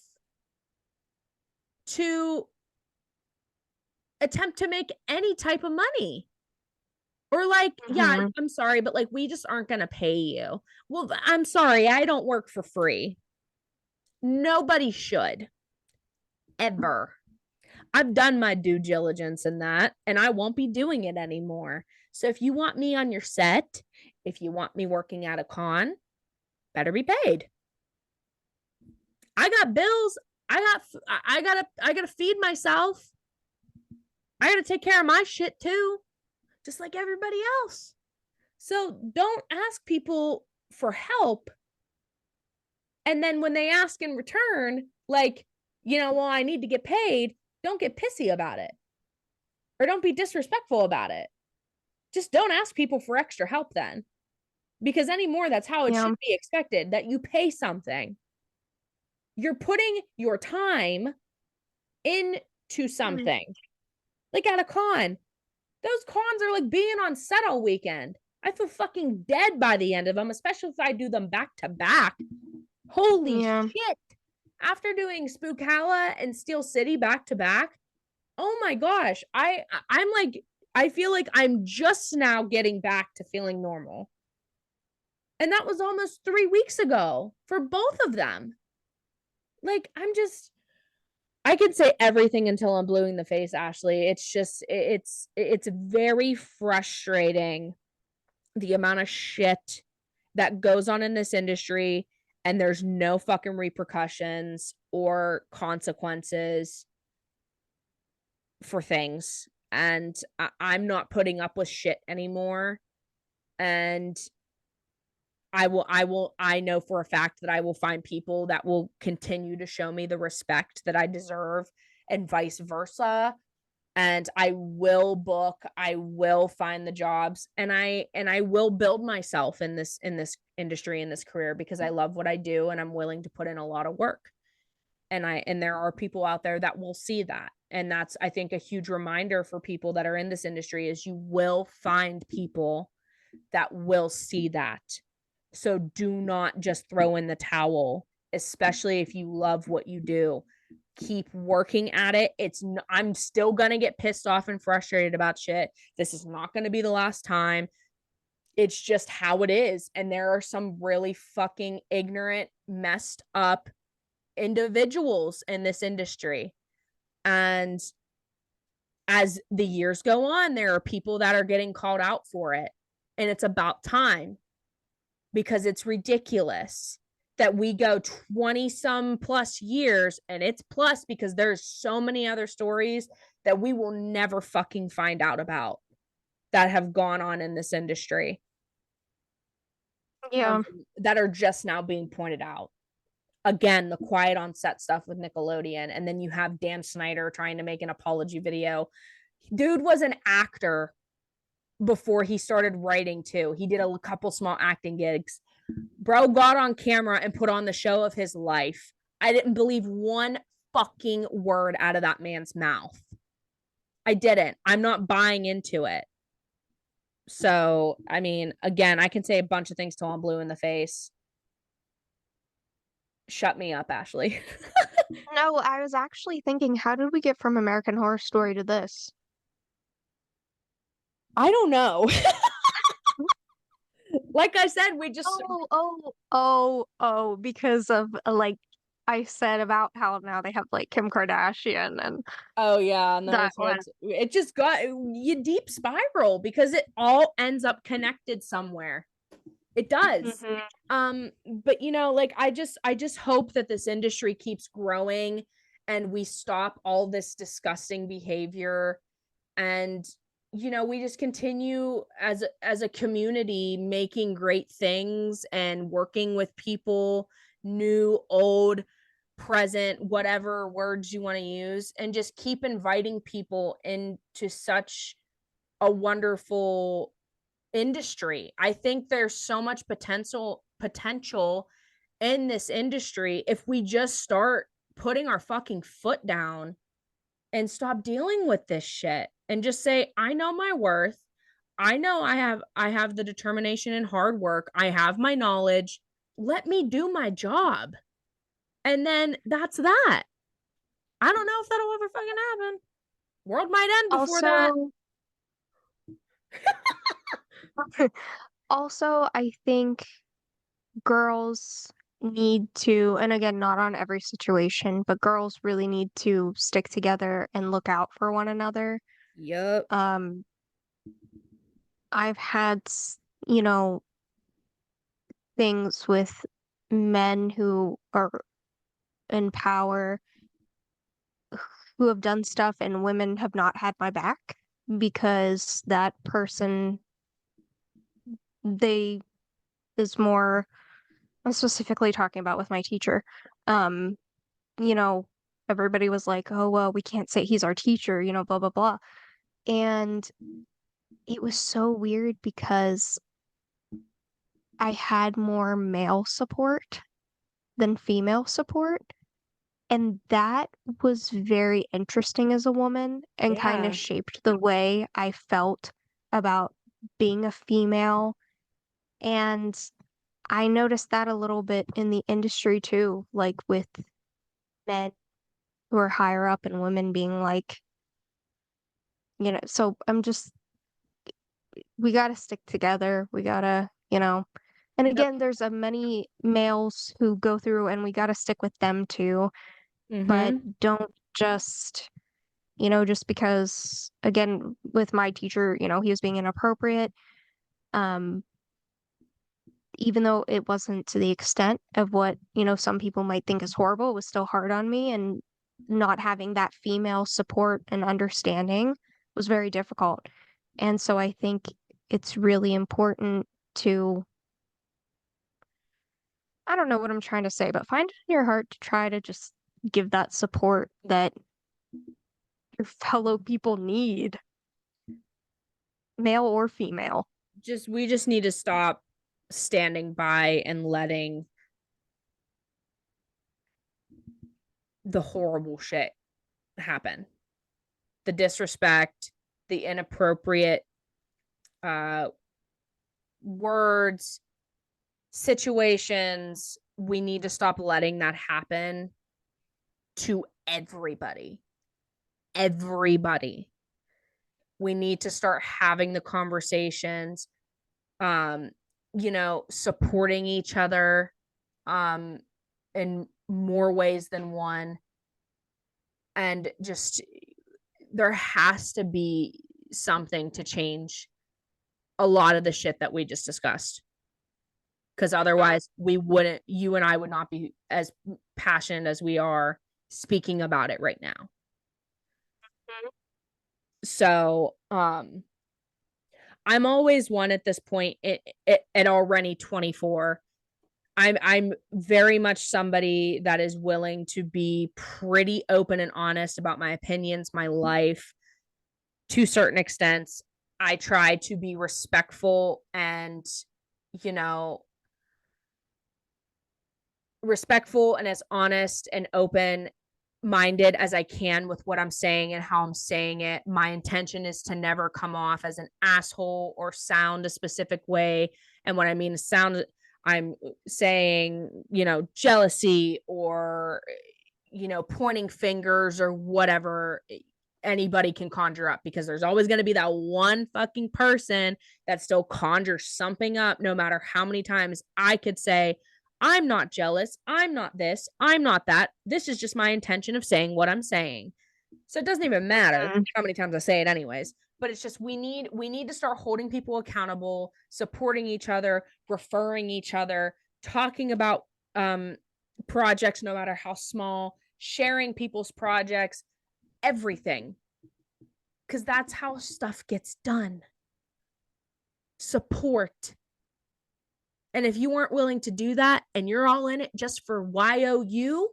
to attempt to make any type of money. Or like, yeah, Hmm. I'm sorry, but like, we just aren't going to pay you. Well, I'm sorry, I don't work for free. Nobody should ever. I've done my due diligence in that, and I won't be doing it anymore. So if you want me on your set, if you want me working at a con, better be paid. I got bills. I gotta feed myself. I gotta take care of my shit too, just like everybody else. So don't ask people for help. And then when they ask in return, like, well, I need to get paid, don't get pissy about it, or don't be disrespectful about it. Just don't ask people for extra help then. Because anymore, that's how it Yeah. should be expected, that you pay something. You're putting your time into Mm. something. Like at a con, those cons are like being on set all weekend. I feel fucking dead by the end of them, especially if I do them back to back. Holy Yeah. shit. After doing Spookalla and Steel City back to back, oh my gosh, I'm like, I feel like I'm just now getting back to feeling normal. And that was almost 3 weeks ago for both of them. Like, I can say everything until I'm blue in the face, Ashley. It's just, it's very frustrating, the amount of shit that goes on in this industry, and there's no fucking repercussions or consequences for things. And I'm not putting up with shit anymore. And I know for a fact that I will find people that will continue to show me the respect that I deserve, and vice versa. And I will book, I will find the jobs, and I will build myself in this industry, in this career, because I love what I do and I'm willing to put in a lot of work. And there are people out there that will see that. And that's, I think, a huge reminder for people that are in this industry, is you will find people that will see that. So do not just throw in the towel, especially if you love what you do. Keep working at it. I'm still going to get pissed off and frustrated about shit. This is not going to be the last time. It's just how it is. And there are some really fucking ignorant, messed up individuals in this industry. And as the years go on, there are people that are getting called out for it. And it's about time, because it's ridiculous that we go 20 some plus years, and it's plus because there's so many other stories that we will never fucking find out about that have gone on in this industry, um, Yeah. that are just now being pointed out. Again, the quiet on set stuff with Nickelodeon, and then you have Dan Snyder trying to make an apology video. Dude was an actor before he started writing too. He did a couple small acting gigs. Bro got on camera and put on the show of his life. I didn't believe one fucking word out of that man's mouth. I didn't. I'm not buying into it. So, I mean, again, I can say a bunch of things till I'm blue in the face. Shut me up, Ashley. No, I was actually thinking, how did we get from American Horror Story to this? I don't know. Like I said, we just Because of like I said about how now they have like Kim Kardashian and oh yeah, and then we that one. started it just got you deep spiral because it all ends up connected somewhere. It does. Hmm. But like I just hope that this industry keeps growing and we stop all this disgusting behavior, and we just continue as a community making great things and working with people, new, old, present, whatever words you want to use, and just keep inviting people into such a wonderful industry. I think there's so much potential in this industry if we just start putting our fucking foot down and stop dealing with this shit and just say, I know my worth. I know I have the determination and hard work. I have my knowledge. Let me do my job. And then that's that. I don't know if that'll ever fucking happen. World might end before that. Also, also, I think girls need to, and again, not on every situation, but girls really need to stick together and look out for one another. Yup. Um, I've had, you know, things with men who are in power who have done stuff and women have not had my back because that person they is more I'm specifically talking about with my teacher. Um, you know, everybody was like, "Oh, well, we can't say he's our teacher, blah blah blah." And it was so weird because I had more male support than female support. And that was very interesting as a woman and kind of Yeah. shaped the way I felt about being a female. And I noticed that a little bit in the industry too, like with men who are higher up and women being like, so we gotta stick together. We gotta, and Yep. again, there's a many males who go through and we gotta stick with them too, but Mm-hmm. don't just just because again with my teacher, he was being inappropriate. Um, even though it wasn't to the extent of what, some people might think is horrible, it was still hard on me and not having that female support and understanding was very difficult. And so I think it's really important to I don't know what I'm trying to say, but find it in your heart to try to just give that support that your fellow people need, male or female. We just need to stop standing by and letting the horrible shit happen. The disrespect, the inappropriate uh words, situations. We need to stop letting that happen to everybody. Everybody. We need to start having the conversations, um, supporting each other um in more ways than one. And just there has to be something to change a lot of the shit that we just discussed, because otherwise we wouldn't you and I would not be as passionate as we are speaking about it right now. So I'm always one at this point at already 24. I'm very much somebody that is willing to be pretty open and honest about my opinions, my life, to certain extents. I try to be respectful and, you know, respectful and as honest and open minded as I can with what I'm saying and how I'm saying it. My intention is to never come off as an asshole or sound a specific way. And what I mean is sound, I'm saying, jealousy or, pointing fingers or whatever anybody can conjure up, because there's always going to be that one fucking person that still conjures something up, no matter how many times I could say, I'm not jealous. I'm not this. I'm not that. This is just my intention of saying what I'm saying. So it doesn't even matter Mm. how many times I say it anyways. But it's just we need to start holding people accountable, supporting each other, referring each other, talking about projects no matter how small, sharing people's projects, everything. Cuz that's how stuff gets done. Support. And if you weren't willing to do that and you're all in it just for YOU,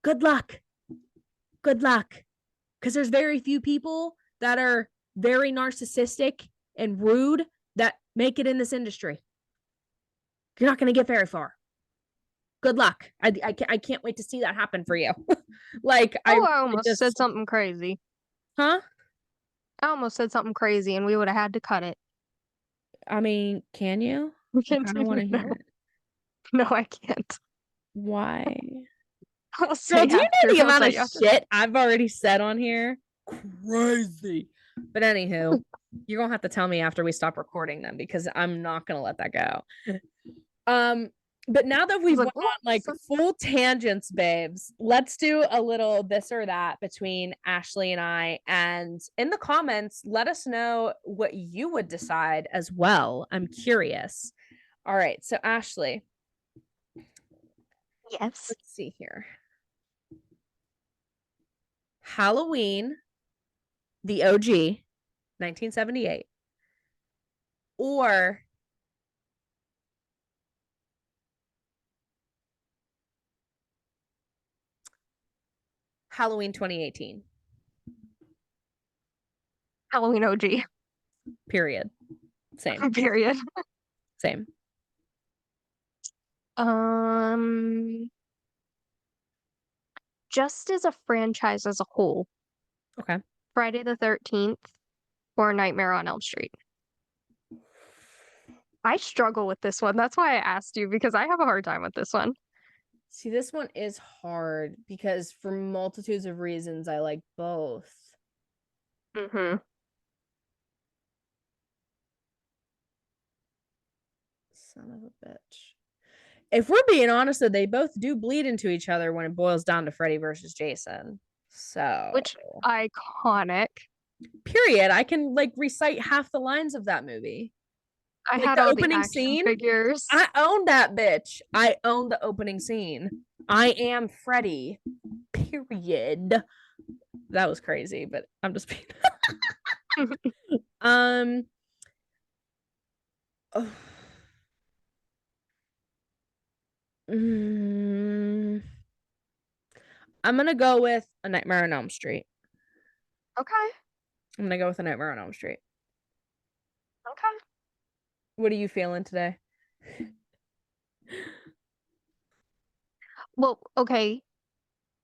good luck. Good luck. Because there's very few people that are very narcissistic and rude that make it in this industry. You're not going to get very far. Good luck. I can't wait to see that happen for you. Like, I Oh, I really almost said just, something crazy. huh? I almost said something crazy and we would have had to cut it. I mean, can you? I kind of want to hear No, it. no, I can't. Why? I'll Girl, say do you know after. the I'll amount tell of you after. shit I've already said on here? Crazy. But anywho, you're gonna have to tell me after we stop recording them, because I'm not gonna let that go. Um, but now that I was we've like, went on like full tangents, babes, let's do a little this or that between Ashley and I. And in the comments, let us know what you would decide as well. I'm curious. All right, so Ashley, yes. let's see here. Halloween, the OG, 1978, or Halloween 2018. Halloween OG. Period. Same. Period. Same. Um, just as a franchise as a whole, Okay. Friday the 13th or Nightmare on Elm Street. I struggle with this one. That's why I asked you because I have a hard time with this one. See, this one is hard because for multitudes of reasons, I like both. Mm-hmm. Son of a bitch. If we're being honest, though, they both do bleed into each other when it boils down to Freddy versus Jason. So, Which iconic. period. I can like recite half the lines of that movie. I Like had the all the opening action scene, figures. I own that bitch. I own the opening scene. I am Freddy. Period. That was crazy, but I'm just being. um. Oh. Mm, I'm gonna go with A Nightmare on Elm Street. Okay. I'm gonna go with A Nightmare on Elm Street. Okay. What are you feeling today? Well, okay.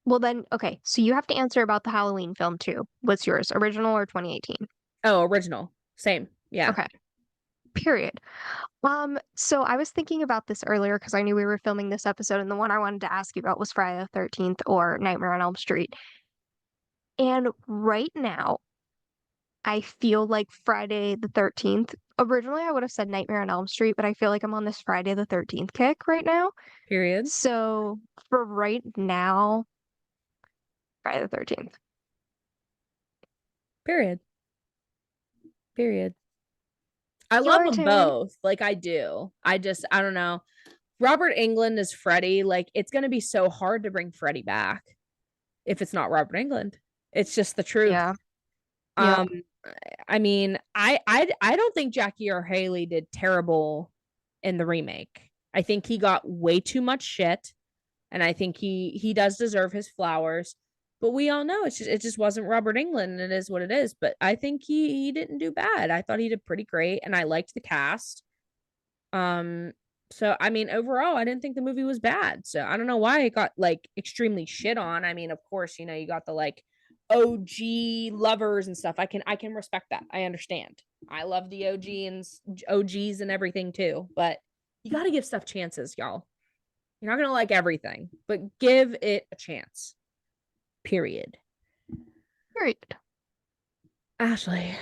Well then, okay. So you have to answer about the Halloween film too. What's yours? Original or 2018? Oh, original. Same. Yeah. Okay. Period. So I was thinking about this earlier because I knew we were filming this episode, and the one I wanted to ask you about was Friday the 13th or Nightmare on Elm Street. And right now, I feel like Friday the 13th. Originally, I would have said Nightmare on Elm Street, but I feel like I'm on this Friday the 13th kick right now. Period. So for right now, Friday the 13th. Period. Period. I love Your them turn. both. Like I do. I don't know. Robert Englund is Freddy. Like it's gonna be so hard to bring Freddy back if it's not Robert Englund. It's just the truth. Yeah. Yep. Um, I mean, I don't think Jackie or Haley did terrible in the remake. I think he got way too much shit, and I think he does deserve his flowers. But we all know it just wasn't Robert Englund, and it is what it is. But I think he didn't do bad. I thought he did pretty great, and I liked the cast. Um, So, I mean, overall, I didn't think the movie was bad. So, I don't know why it got like extremely shit on. I mean, of course, you know, you got the like OG lovers and stuff. I can respect that. I understand. I love the OGs and everything too, but you got to give stuff chances, y'all. You're not going to like everything, but give it a chance. Period. Period. Ashley.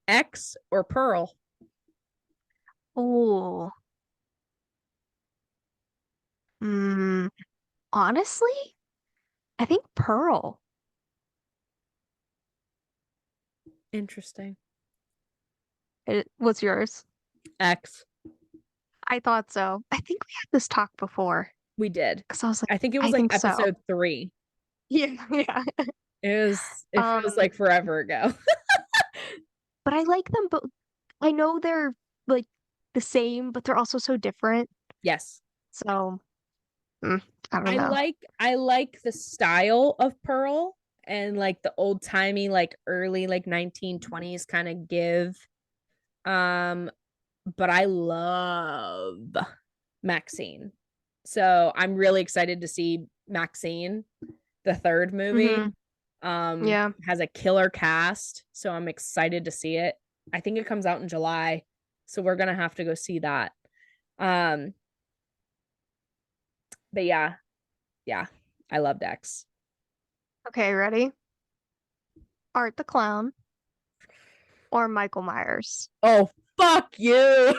X or Pearl? Oh, mm, honestly, I think Pearl. Interesting. What's yours? X. I thought so. I think we had this talk before We did. because I was like, I think it was I like think so. episode 3. Yeah, yeah. It feels Um, like forever ago. but I like them both. I know they're like the same, but they're also so different. Yes. So, I don't know. I like the style of Pearl and like the old timey like early like 1920s kind of give. Um but I love Maxine. So I'm really excited to see Maxine, the third movie. Hmm. Yeah. Has a killer cast, so I'm excited to see it. I think it comes out in July, so we're gonna have to go see that. Um, but yeah, yeah, I loved X. Okay, ready? Art the Clown or Michael Myers? Oh, fuck you.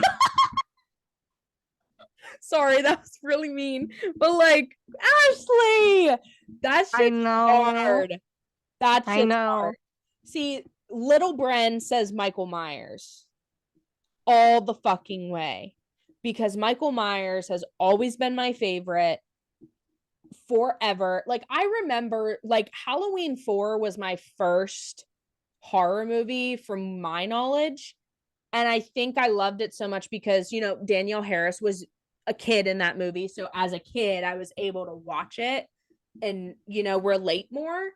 Sorry, that was really mean. But like, Ashley, that I shit's know. hard. That I shit's hard. know. See, little Bren says Michael Myers all the fucking way because Michael Myers has always been my favorite forever. Like, I remember, like, Halloween 4 was my first horror movie from my knowledge. And I think I loved it so much because, you know, Danielle Harris was a kid in that movie. So as a kid, I was able to watch it and, you know, relate more.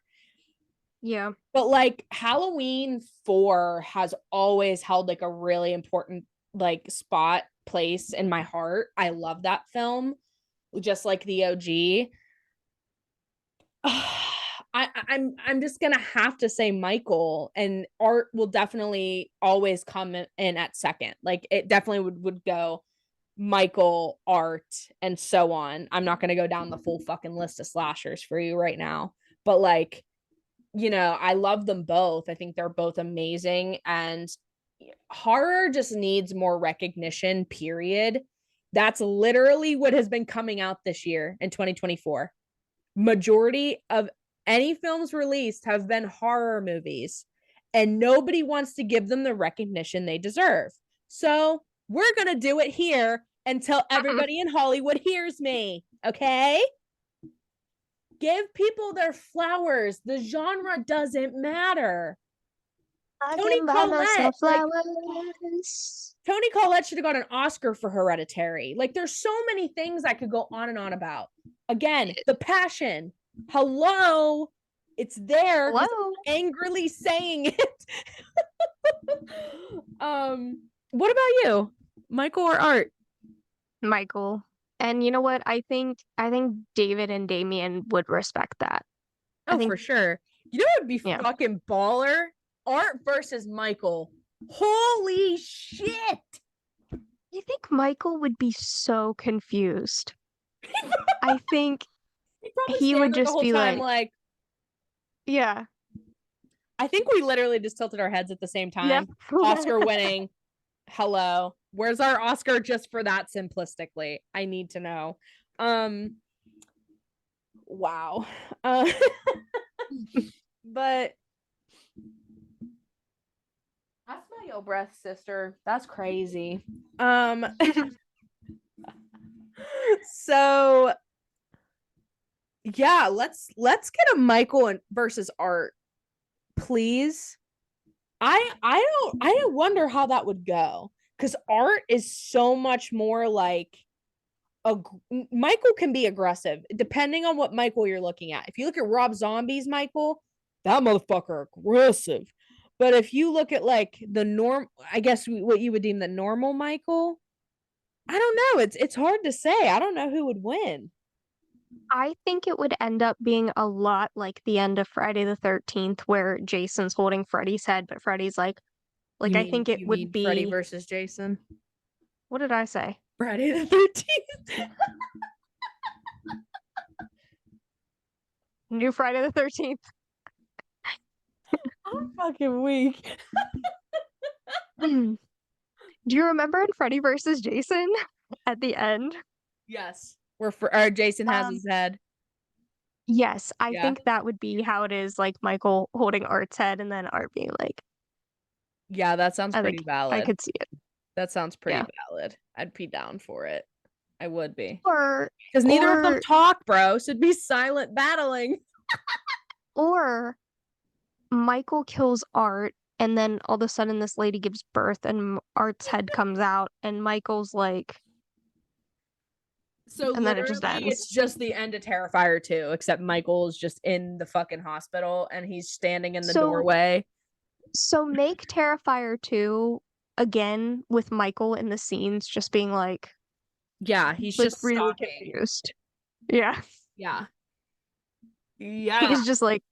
Yeah. But like Halloween 4 has always held like a really important like spot place in my heart. I love that film, just like the OG. I'm just gonna have to say Michael, and Art will definitely always come in at second. Like it definitely would go Michael, Art, and so on. I'm not gonna go down the full fucking list of slashers for you right now, but like, you know, I love them both. I think they're both amazing, and horror just needs more recognition. Period. That's literally what has been coming out this year in 2024. Majority of any films released have been horror movies, and nobody wants to give them the recognition they deserve. So we're going to do it here until everybody in Hollywood hears me. Okay? Give people their flowers. The genre doesn't matter. I Tony can buy Collette, myself like, flowers. Tony Collette should have got an Oscar for Hereditary. Like, there's so many things I could go on and on about. Again, the passion. Hello, it's there because Hello, I'm angrily saying it. What about you, Michael or Art? Michael. And you know what? I think David and Damien would respect that. I Oh, think for sure. You know what would be yeah. fucking baller? Art versus Michael. Holy shit! I think Michael would be so confused. I think He probably he stand would there the just whole be time, like, like, yeah. I think we literally just tilted our heads at the same Yeah. time. Oscar winning. Hello. Where's our Oscar just for that simplistically? I need to know. Wow. Uh, but I smell your breath, sister. That's crazy. So yeah, let's get a Michael versus Art, please. I wonder how that would go because Art is so much more like Michael can be aggressive depending on what Michael you're looking at. If you look at Rob Zombie's Michael, that motherfucker aggressive. But if you look at like the norm, I guess what you would deem the normal Michael, I don't know. It's hard to say. I don't know who would win. I think it would end up being a lot like the end of Friday the 13th, where Jason's holding Freddy's head, but Freddy's like I think it You would mean Freddy be, versus Jason? what did I say? Friday the 13th. New Friday the 13th. I'm fucking weak. Do you remember in Freddy versus Jason at the end? Yes. Where Jason has Um, his head. yes, I Yeah. think that would be how it is, like Michael holding Art's head and then Art being like, Yeah, that sounds I pretty think I valid. could see it. That sounds pretty Yeah. valid. I'd be down for it. I would be. Or Because neither of them or talk, bro. So it'd be silent battling. or Michael kills Art and then all of a sudden this lady gives birth and Art's head comes out and Michael's like, So and then it just literally, ends. it's just the end of Terrifier 2, except Michael is just in the fucking hospital and he's standing in the So doorway. so make Terrifier 2 again with Michael in the scenes just being Yeah, he's like just really stalking. confused. Yeah. Yeah. Yeah. He's just like,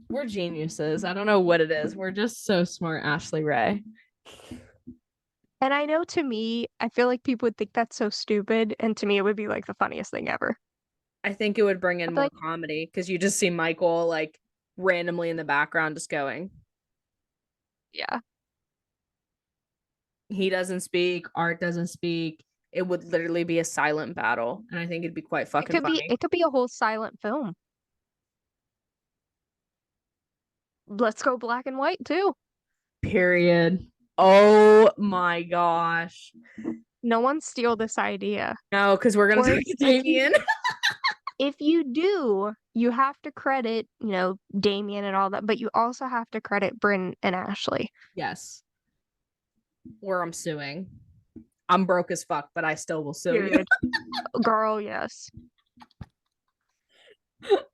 We're geniuses. I don't know what it is. We're just so smart, Ashley Ray. and I know to me, I feel like people would think that's so stupid, and to me it would be like the funniest thing ever. I think it would bring in I'd be more like, comedy because you just see Michael like randomly in the background just going. yeah. He doesn't speak, Art doesn't speak. It would literally be a silent battle. And I think it'd be quite fucking funny. It could be a whole silent film. Let's go black and white too. Period. Oh my gosh. No one steal this idea. No, because we're gonna Or talk to Damien. if you do, you have to credit, Damien and all that, but you also have to credit Bryn and Ashley. Yes. Or I'm suing. I'm broke as fuck, but I still will sue you. Period. Girl, yes.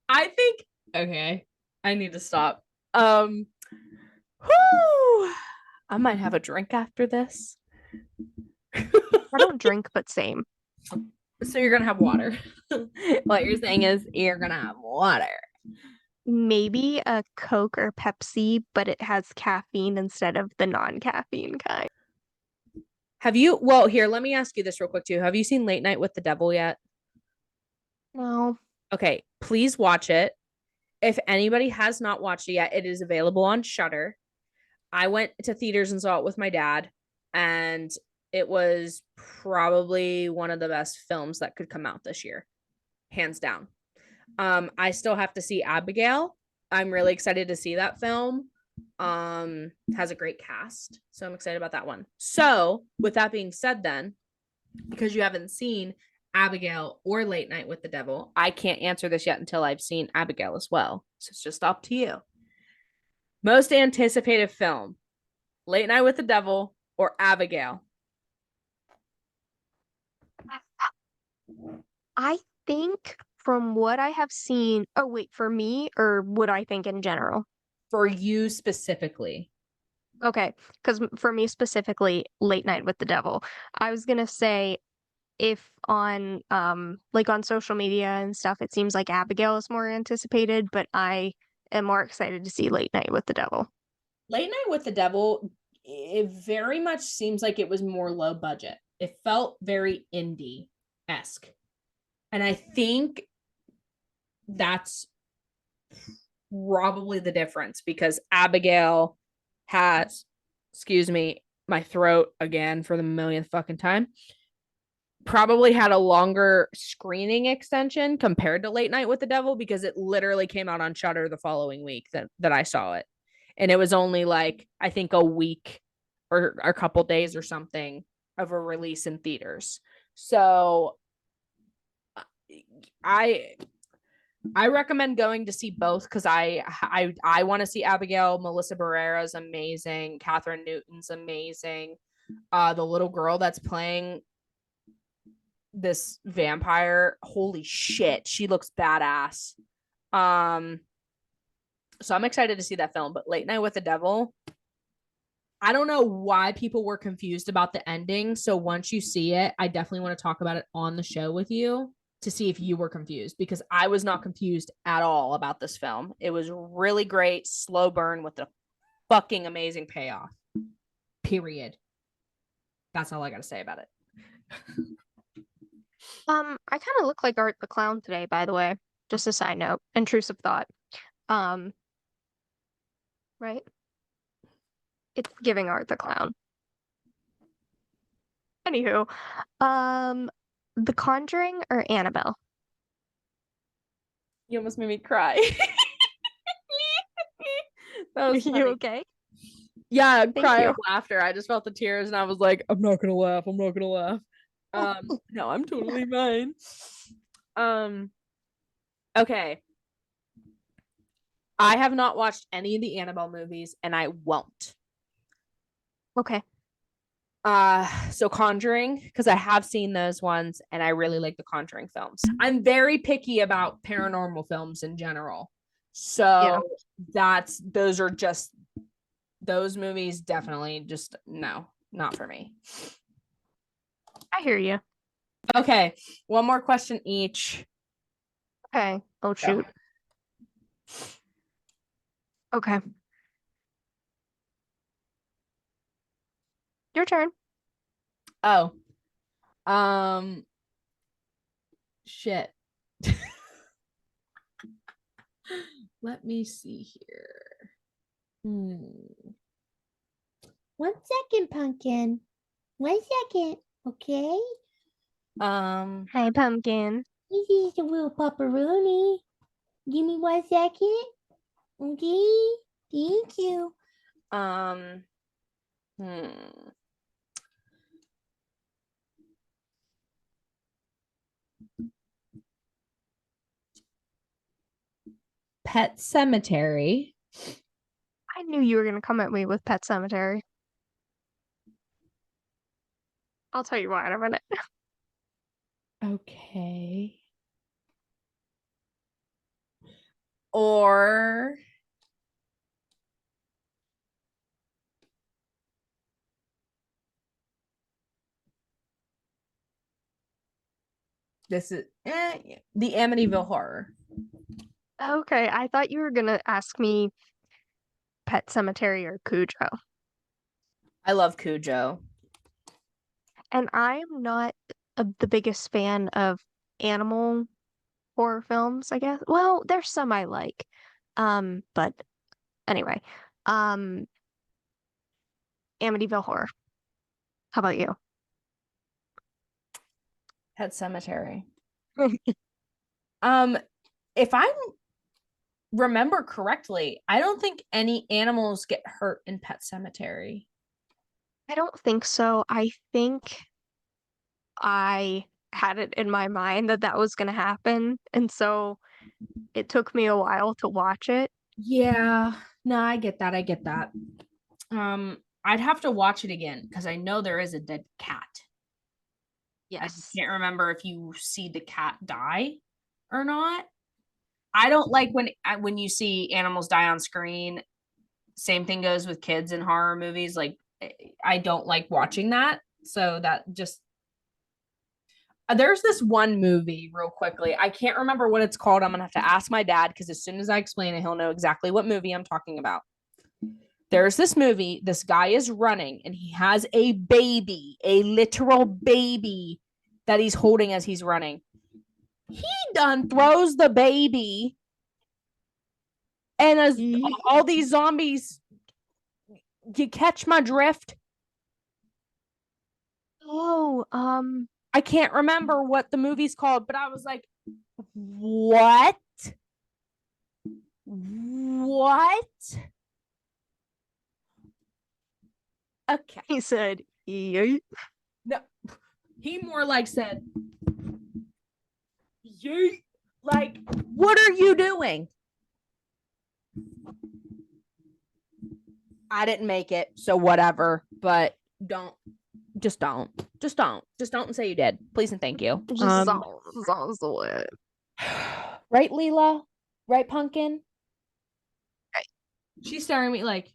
I think okay. I need to stop. Whew, I might have a drink after this. I don't drink, but same. So you're gonna have water. What you're saying is you're gonna have water. Maybe a Coke or Pepsi, but it has caffeine instead of the non-caffeine kind. Have you well here, let me ask you this real quick too. Have you seen Late Night with the Devil yet? No. Okay, please watch it. If anybody has not watched it yet, it is available on Shudder. I went to theaters and saw it with my dad, and it was probably one of the best films that could come out this year, hands down. I still have to see Abigail. I'm really excited to see that film. Has a great cast, so I'm excited about that one. So, with that being said, then, because you haven't seen Abigail or Late Night with the Devil, I can't answer this yet until I've seen Abigail as well. So it's just up to you. Most anticipated film, Late Night with the Devil or Abigail? I think from what I have seen, oh wait, for me or what I think in general? For you specifically. Okay, because for me specifically, Late Night with the Devil. I was gonna say if on like on social media and stuff, it seems like Abigail is more anticipated, but I am more excited to see Late Night with the Devil. Late Night with the Devil, it very much seems like it was more low budget. It felt very indie-esque. And I think that's probably the difference because Abigail has, excuse me, my throat again for the millionth fucking time, probably had a longer screening extension compared to Late Night with the Devil because it literally came out on Shudder the following week that I saw it. And it was only like, I think a week or a couple days or something of a release in theaters. So I recommend going to see both because I want to see Abigail. Melissa Barrera is amazing. Catherine Newton's amazing. The little girl that's playing this vampire, holy shit, she looks badass. So I'm excited to see that film. But Late Night with the Devil, I don't know why people were confused about the ending. So once you see it, I definitely want to talk about it on the show with you to see if you were confused, because I was not confused at all about this film. It was really great, slow burn with a fucking amazing payoff. Period. That's all I got to say about it. I kind of look like Art the Clown today, by the way. Just a side note. Intrusive thought. Um, right? It's giving Art the Clown. Anywho, The Conjuring or Annabelle? You almost made me cry. That Are was you funny. okay? Yeah, Thank cry you. of laughter. I just felt the tears and I was like, I'm not gonna laugh. I'm not gonna laugh. No, I'm totally fine. Okay. I have not watched any of the Annabelle movies and I won't. Okay. So Conjuring, because I have seen those ones and I really like the Conjuring films. I'm very picky about paranormal films in general. Yeah, So those are just those movies definitely just no, not for me. I hear you. Okay, one more question each. Okay. Oh, shoot. Okay. Your turn. Oh, um, shit. Let me see here. One second, Pumpkin. 1 second, okay? Hey, Pumpkin. This is a little pepperoni. Give me 1 second, okay? Thank you. Um, hmm. Pet Cemetery. I knew you were going to come at me with Pet Cemetery. I'll tell you why in a minute. Okay. Or this is the Amityville Horror. Okay, I thought you were going to ask me Pet Cemetery or Cujo. I love Cujo. And I'm not the biggest fan of animal horror films, I guess. Well, there's some I like. But anyway, um, Amityville Horror. How about you? Pet Cemetery. Um, if I remember correctly, I don't think any animals get hurt in Pet Cemetery. I don't think so. I think I had it in my mind that that was going to happen, and so it took me a while to watch it. Yeah, no, I get that. I get that. I'd have to watch it again because I know there is a dead cat. I Yes. can't remember if you see the cat die or not. I don't like when you see animals die on screen. Same thing goes with kids in horror movies. Like I don't like watching that. So that just there's this one movie real quickly. I can't remember what it's called. I'm gonna have to ask my dad because as soon as I explain it, he'll know exactly what movie I'm talking about. There's this movie. This guy is running and he has a baby, a literal baby that he's holding as he's running. He done throws the baby, and as all these zombies, you catch my drift? Oh, I can't remember what the movie's called, but I was like, what? What? Okay. he said, "Yeet." No, he more like said, yeet. Like, what are you doing? I didn't make it, so whatever. But don't say you did, please and thank you. Just sounds the way. Right, Leela? Right, Pumpkin? She's staring at me like.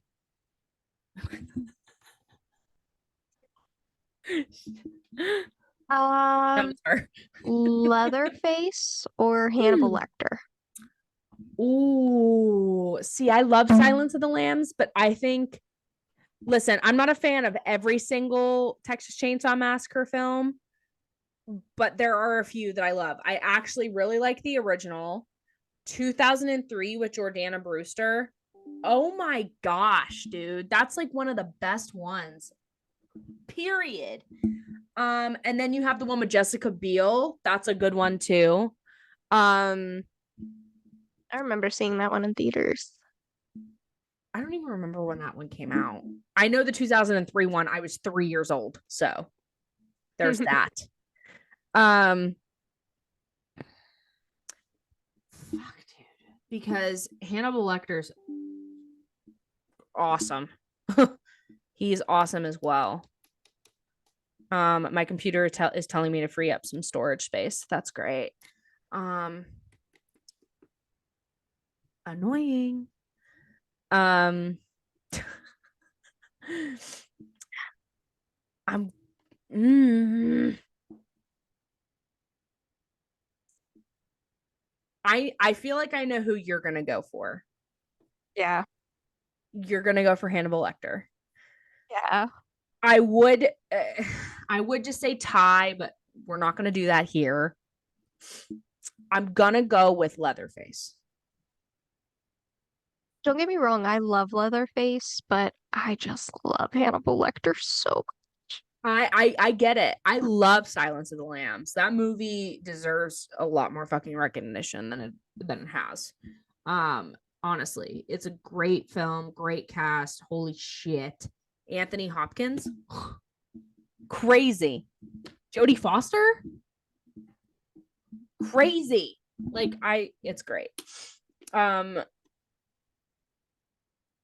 That was her. Leatherface or Hannibal Lecter? Ooh, see, I love Silence of the Lambs, but I think, listen, I'm not a fan of every single Texas Chainsaw Massacre film, but there are a few that I love. I actually really like the original 2003 with Jordana Brewster. Oh my gosh, dude. That's like one of the best ones. Period. And then you have the one with Jessica Biel. That's a good one too. I remember seeing that one in theaters. I don't even remember when that one came out. I know the 2003 one, I was 3 years old. So there's that. Fuck, dude. Because Hannibal Lecter's awesome. He's awesome as well. My computer is telling me to free up some storage space. That's great. Annoying. I'm I feel like I know who you're gonna go for. Yeah. You're gonna go for Hannibal Lecter. Yeah. I would just say tie, but we're not gonna do that here. I'm gonna go with Leatherface. Don't get me wrong, I love Leatherface, but I just love Hannibal Lecter so much. I get it. I love Silence of the Lambs. That movie deserves a lot more fucking recognition than it has. Honestly, it's a great film, great cast. Holy shit. Anthony Hopkins. Crazy. Jodie Foster. Crazy. Like it's great.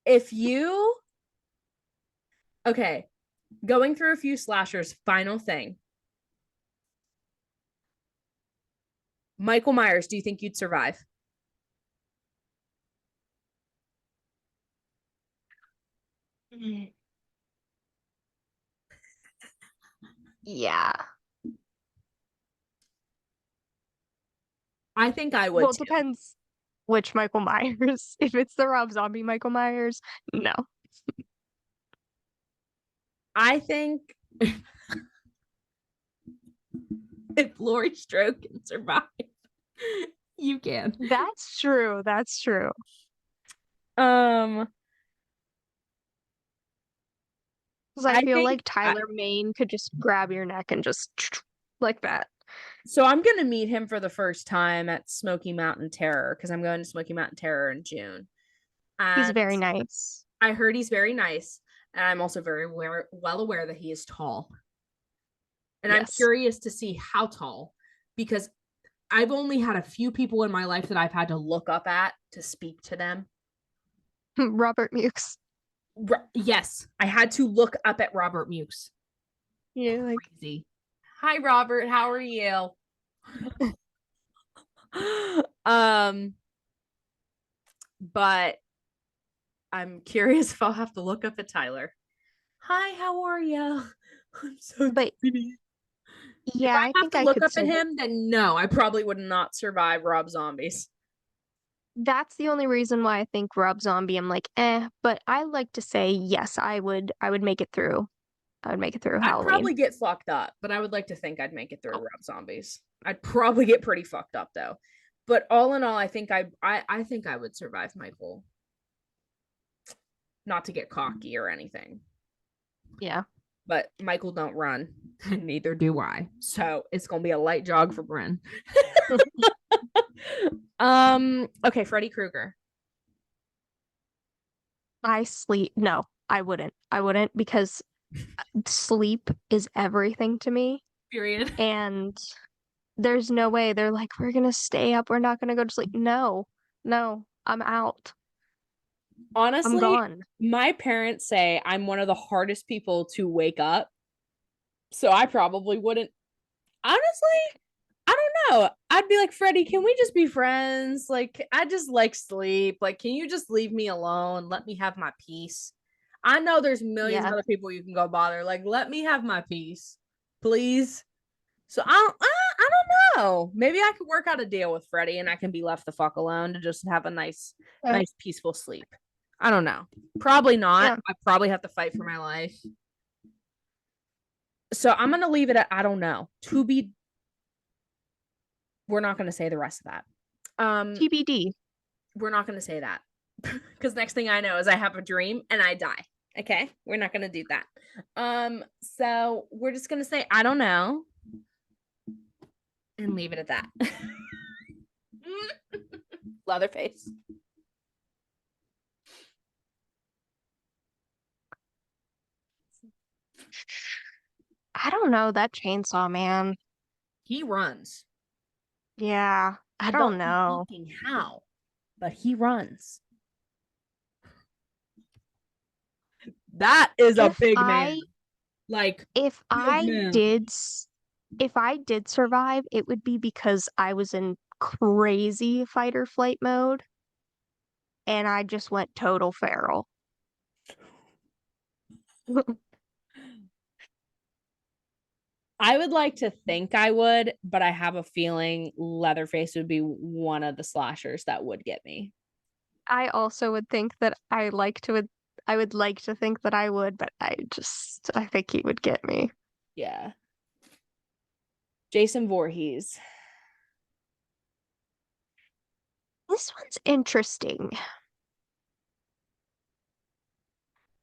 If you okay, going through a few slashers, final thing. Michael Myers, do you think you'd survive? Yeah. I think I would. Well, it depends which Michael Myers. If it's the Rob Zombie Michael Myers, no. I think if Laurie Strode can survive, you can. That's true. That's true. Because I feel like Tyler Mane could just grab your neck and just like that. So I'm gonna meet him for the first time at Smoky Mountain Terror because I'm going to Smoky Mountain Terror in June. And he's very nice. I heard he's very nice, and I'm also very well aware that he is tall. And yes. I'm curious to see how tall, because I've only had a few people in my life that I've had to look up at to speak to them. Robert Mukes. Yes, I had to look up at Robert Mukes. Yeah, like crazy. Hi, Robert. How are you? But I'm curious if I'll have to look up at Tyler. Hi, how are you? I'm so pretty. Yeah, I think I look up at him, then no, I probably would not survive Rob Zombies. That's the only reason why I think Rob Zombie, I'm like, but I like to say yes, I would make it through. I would make it through Halloween. I'd probably get fucked up, but I would like to think I'd make it through Rob Zombies. I'd probably get pretty fucked up though. But all in all, I think I think I would survive Michael. Not to get cocky or anything. Yeah. But Michael don't run, and neither do I. So it's gonna be a light jog for Bryn. Okay, Freddy Krueger. No, I wouldn't because sleep is everything to me. Period. And there's no way they're like, we're gonna stay up, we're not gonna go to sleep. No, I'm out. Honestly, I'm gone. My parents say I'm one of the hardest people to wake up. So I probably wouldn't. Honestly, I don't know. I'd be like, Freddie, can we just be friends? Like, I just like sleep. Like, can you just leave me alone? Let me have my peace. I know there's millions of Yeah. other people you can go bother. Like, let me have my peace, please. So I don't know. Maybe I could work out a deal with Freddie and I can be left the fuck alone to just have a nice, peaceful sleep. I don't know. Probably not. Yeah. I probably have to fight for my life. So I'm gonna leave it at I don't know. We're not gonna say the rest of that. TBD. We're not gonna say that. Because next thing I know is I have a dream and I die. Okay. We're not gonna do that. So we're just gonna say I don't know. And leave it at that. Leatherface. I don't know, that chainsaw man. He runs. Yeah, I don't don't know. fucking how, but he runs. That is a If big I man. Like if I man. did if I did survive, it would be because I was in crazy fight or flight mode and I just went total feral. I would like to think I would, but I have a feeling Leatherface would be one of the slashers that would get me. I also would think that I would like to think that I would, but I think he would get me. Yeah. Jason Voorhees. This one's interesting.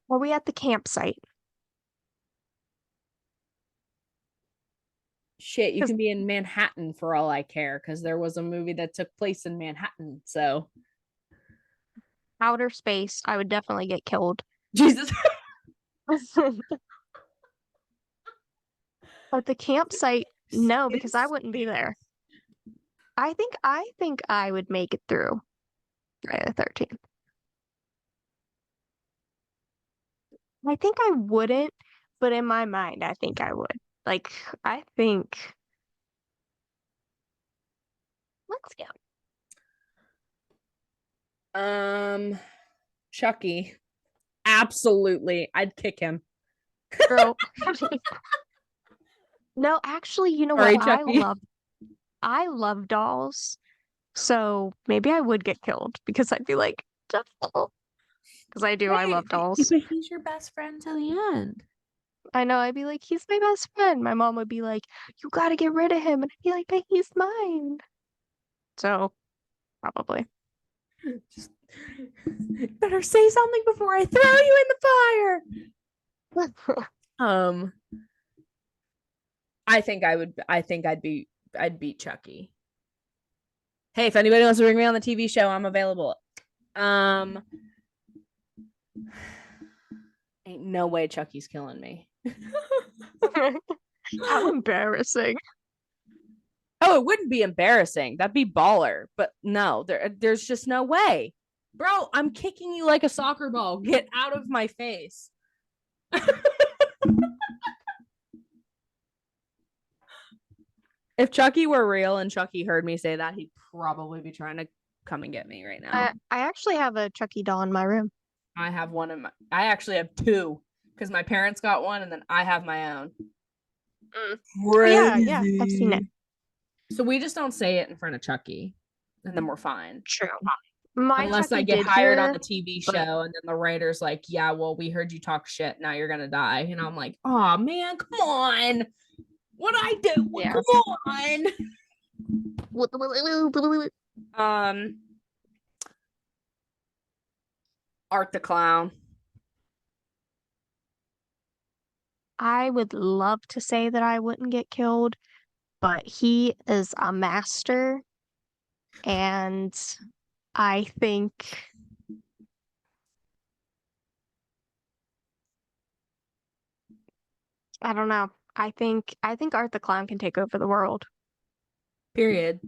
Are we at the campsite? Shit, you 'Cause can be in Manhattan for all I care because there was a movie that took place in Manhattan. So, outer space, I would definitely get killed. Jesus. But the campsite, no, because I wouldn't be there. I think I would make it through Friday the 13th. I think I wouldn't, but in my mind, I think I would. Like, I think let's go. Chucky. Absolutely. I'd kick him. Girl. No, actually, you know Sorry, what? Chucky. I love dolls. So maybe I would get killed because I'd be like, because I do, I love dolls. But he's your best friend till the end. I know, I'd be like, he's my best friend. My mom would be like, you gotta get rid of him. And I'd be like, but he's mine. So, probably. Just better say something before I throw you in the fire. I'd beat Chucky. Hey, if anybody wants to bring me on the TV show, I'm available. Ain't no way Chucky's killing me. How embarrassing. Oh, it wouldn't be embarrassing. That'd be baller. But no, there's just no way. Bro, I'm kicking you like a soccer ball. Get out of my face. If Chucky were real and Chucky heard me say that, he'd probably be trying to come and get me right now. I actually have a Chucky doll in my room. I have I actually have two because my parents got one and then I have my own. Yeah, I've seen it. So we just don't say it in front of Chucky and then we're fine. True. My Unless Chucky I get did hired hear, on the TV but- show and then the writer's like, yeah, well, we heard you talk shit. Now you're going to die. And I'm like, oh, man, come on. What'd I do? Yeah. Come on. Art the Clown. I would love to say that I wouldn't get killed, but he is a master, and I think I don't know. I think Art the Clown can take over the world. Period.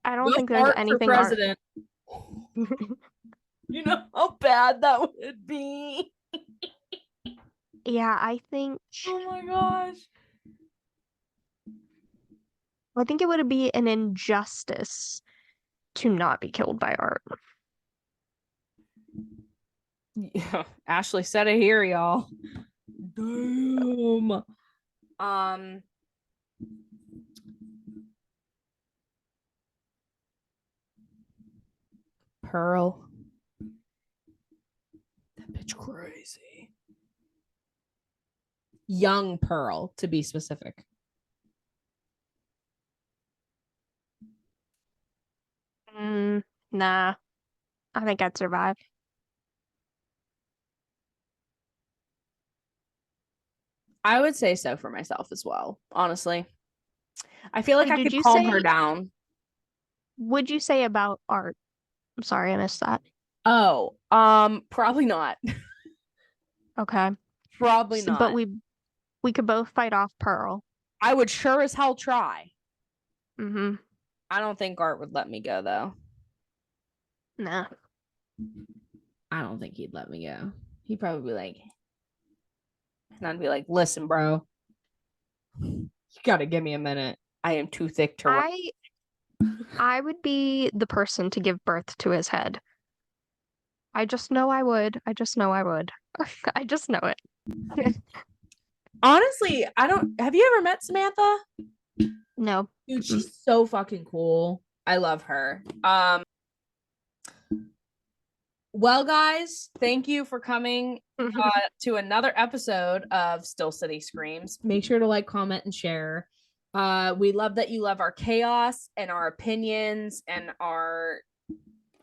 I don't Vote think there's Art for anything president. You know how bad that would be. Yeah, I think Oh my gosh. I think it would be an injustice to not be killed by art. Yeah, Ashley said it here, y'all. Damn. Pearl. That bitch crazy. Young Pearl, to be specific. Nah, I think I'd survive. I would say so for myself as well, honestly. I feel like Wait, I did could you calm her say, down. would you say about art? I'm sorry, I missed that. Oh, probably not. Okay. Probably But not. we could both fight off Pearl. I would sure as hell try. Mm-hmm. I don't think Art would let me go though. Nah. I don't think he'd let me go. He'd probably be like, and I'd be like, listen, bro, you gotta give me a minute. I am too thick to run. I would be the person to give birth to his head. I just know I would. I just know I would. I just know it. Honestly, I don't have you ever met Samantha? No. Dude, Mm-mm. she's so fucking cool. I love her. Well, guys, thank you for coming to another episode of Still City Screams. Make sure to like, comment, and share. We love that you love our chaos and our opinions and our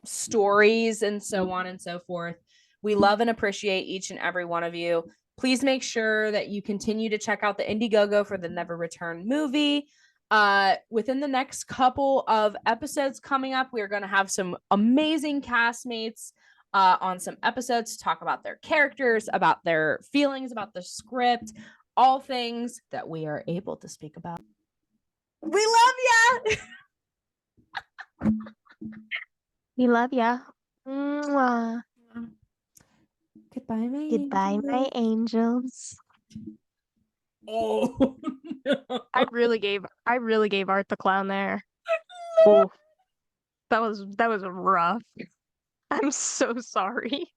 stories and so on and so forth. We love and appreciate each and every one of you. Please make sure that you continue to check out the Indiegogo for the Never Return movie. Within the next couple of episodes coming up, we are going to have some amazing castmates on some episodes to talk about their characters, about their feelings, about the script, all things that we are able to speak about. We love ya. We love ya. Mwah. Goodbye, my Goodbye, my angels. Oh no. I really gave Art the Clown there. Oh, that was rough. I'm so sorry.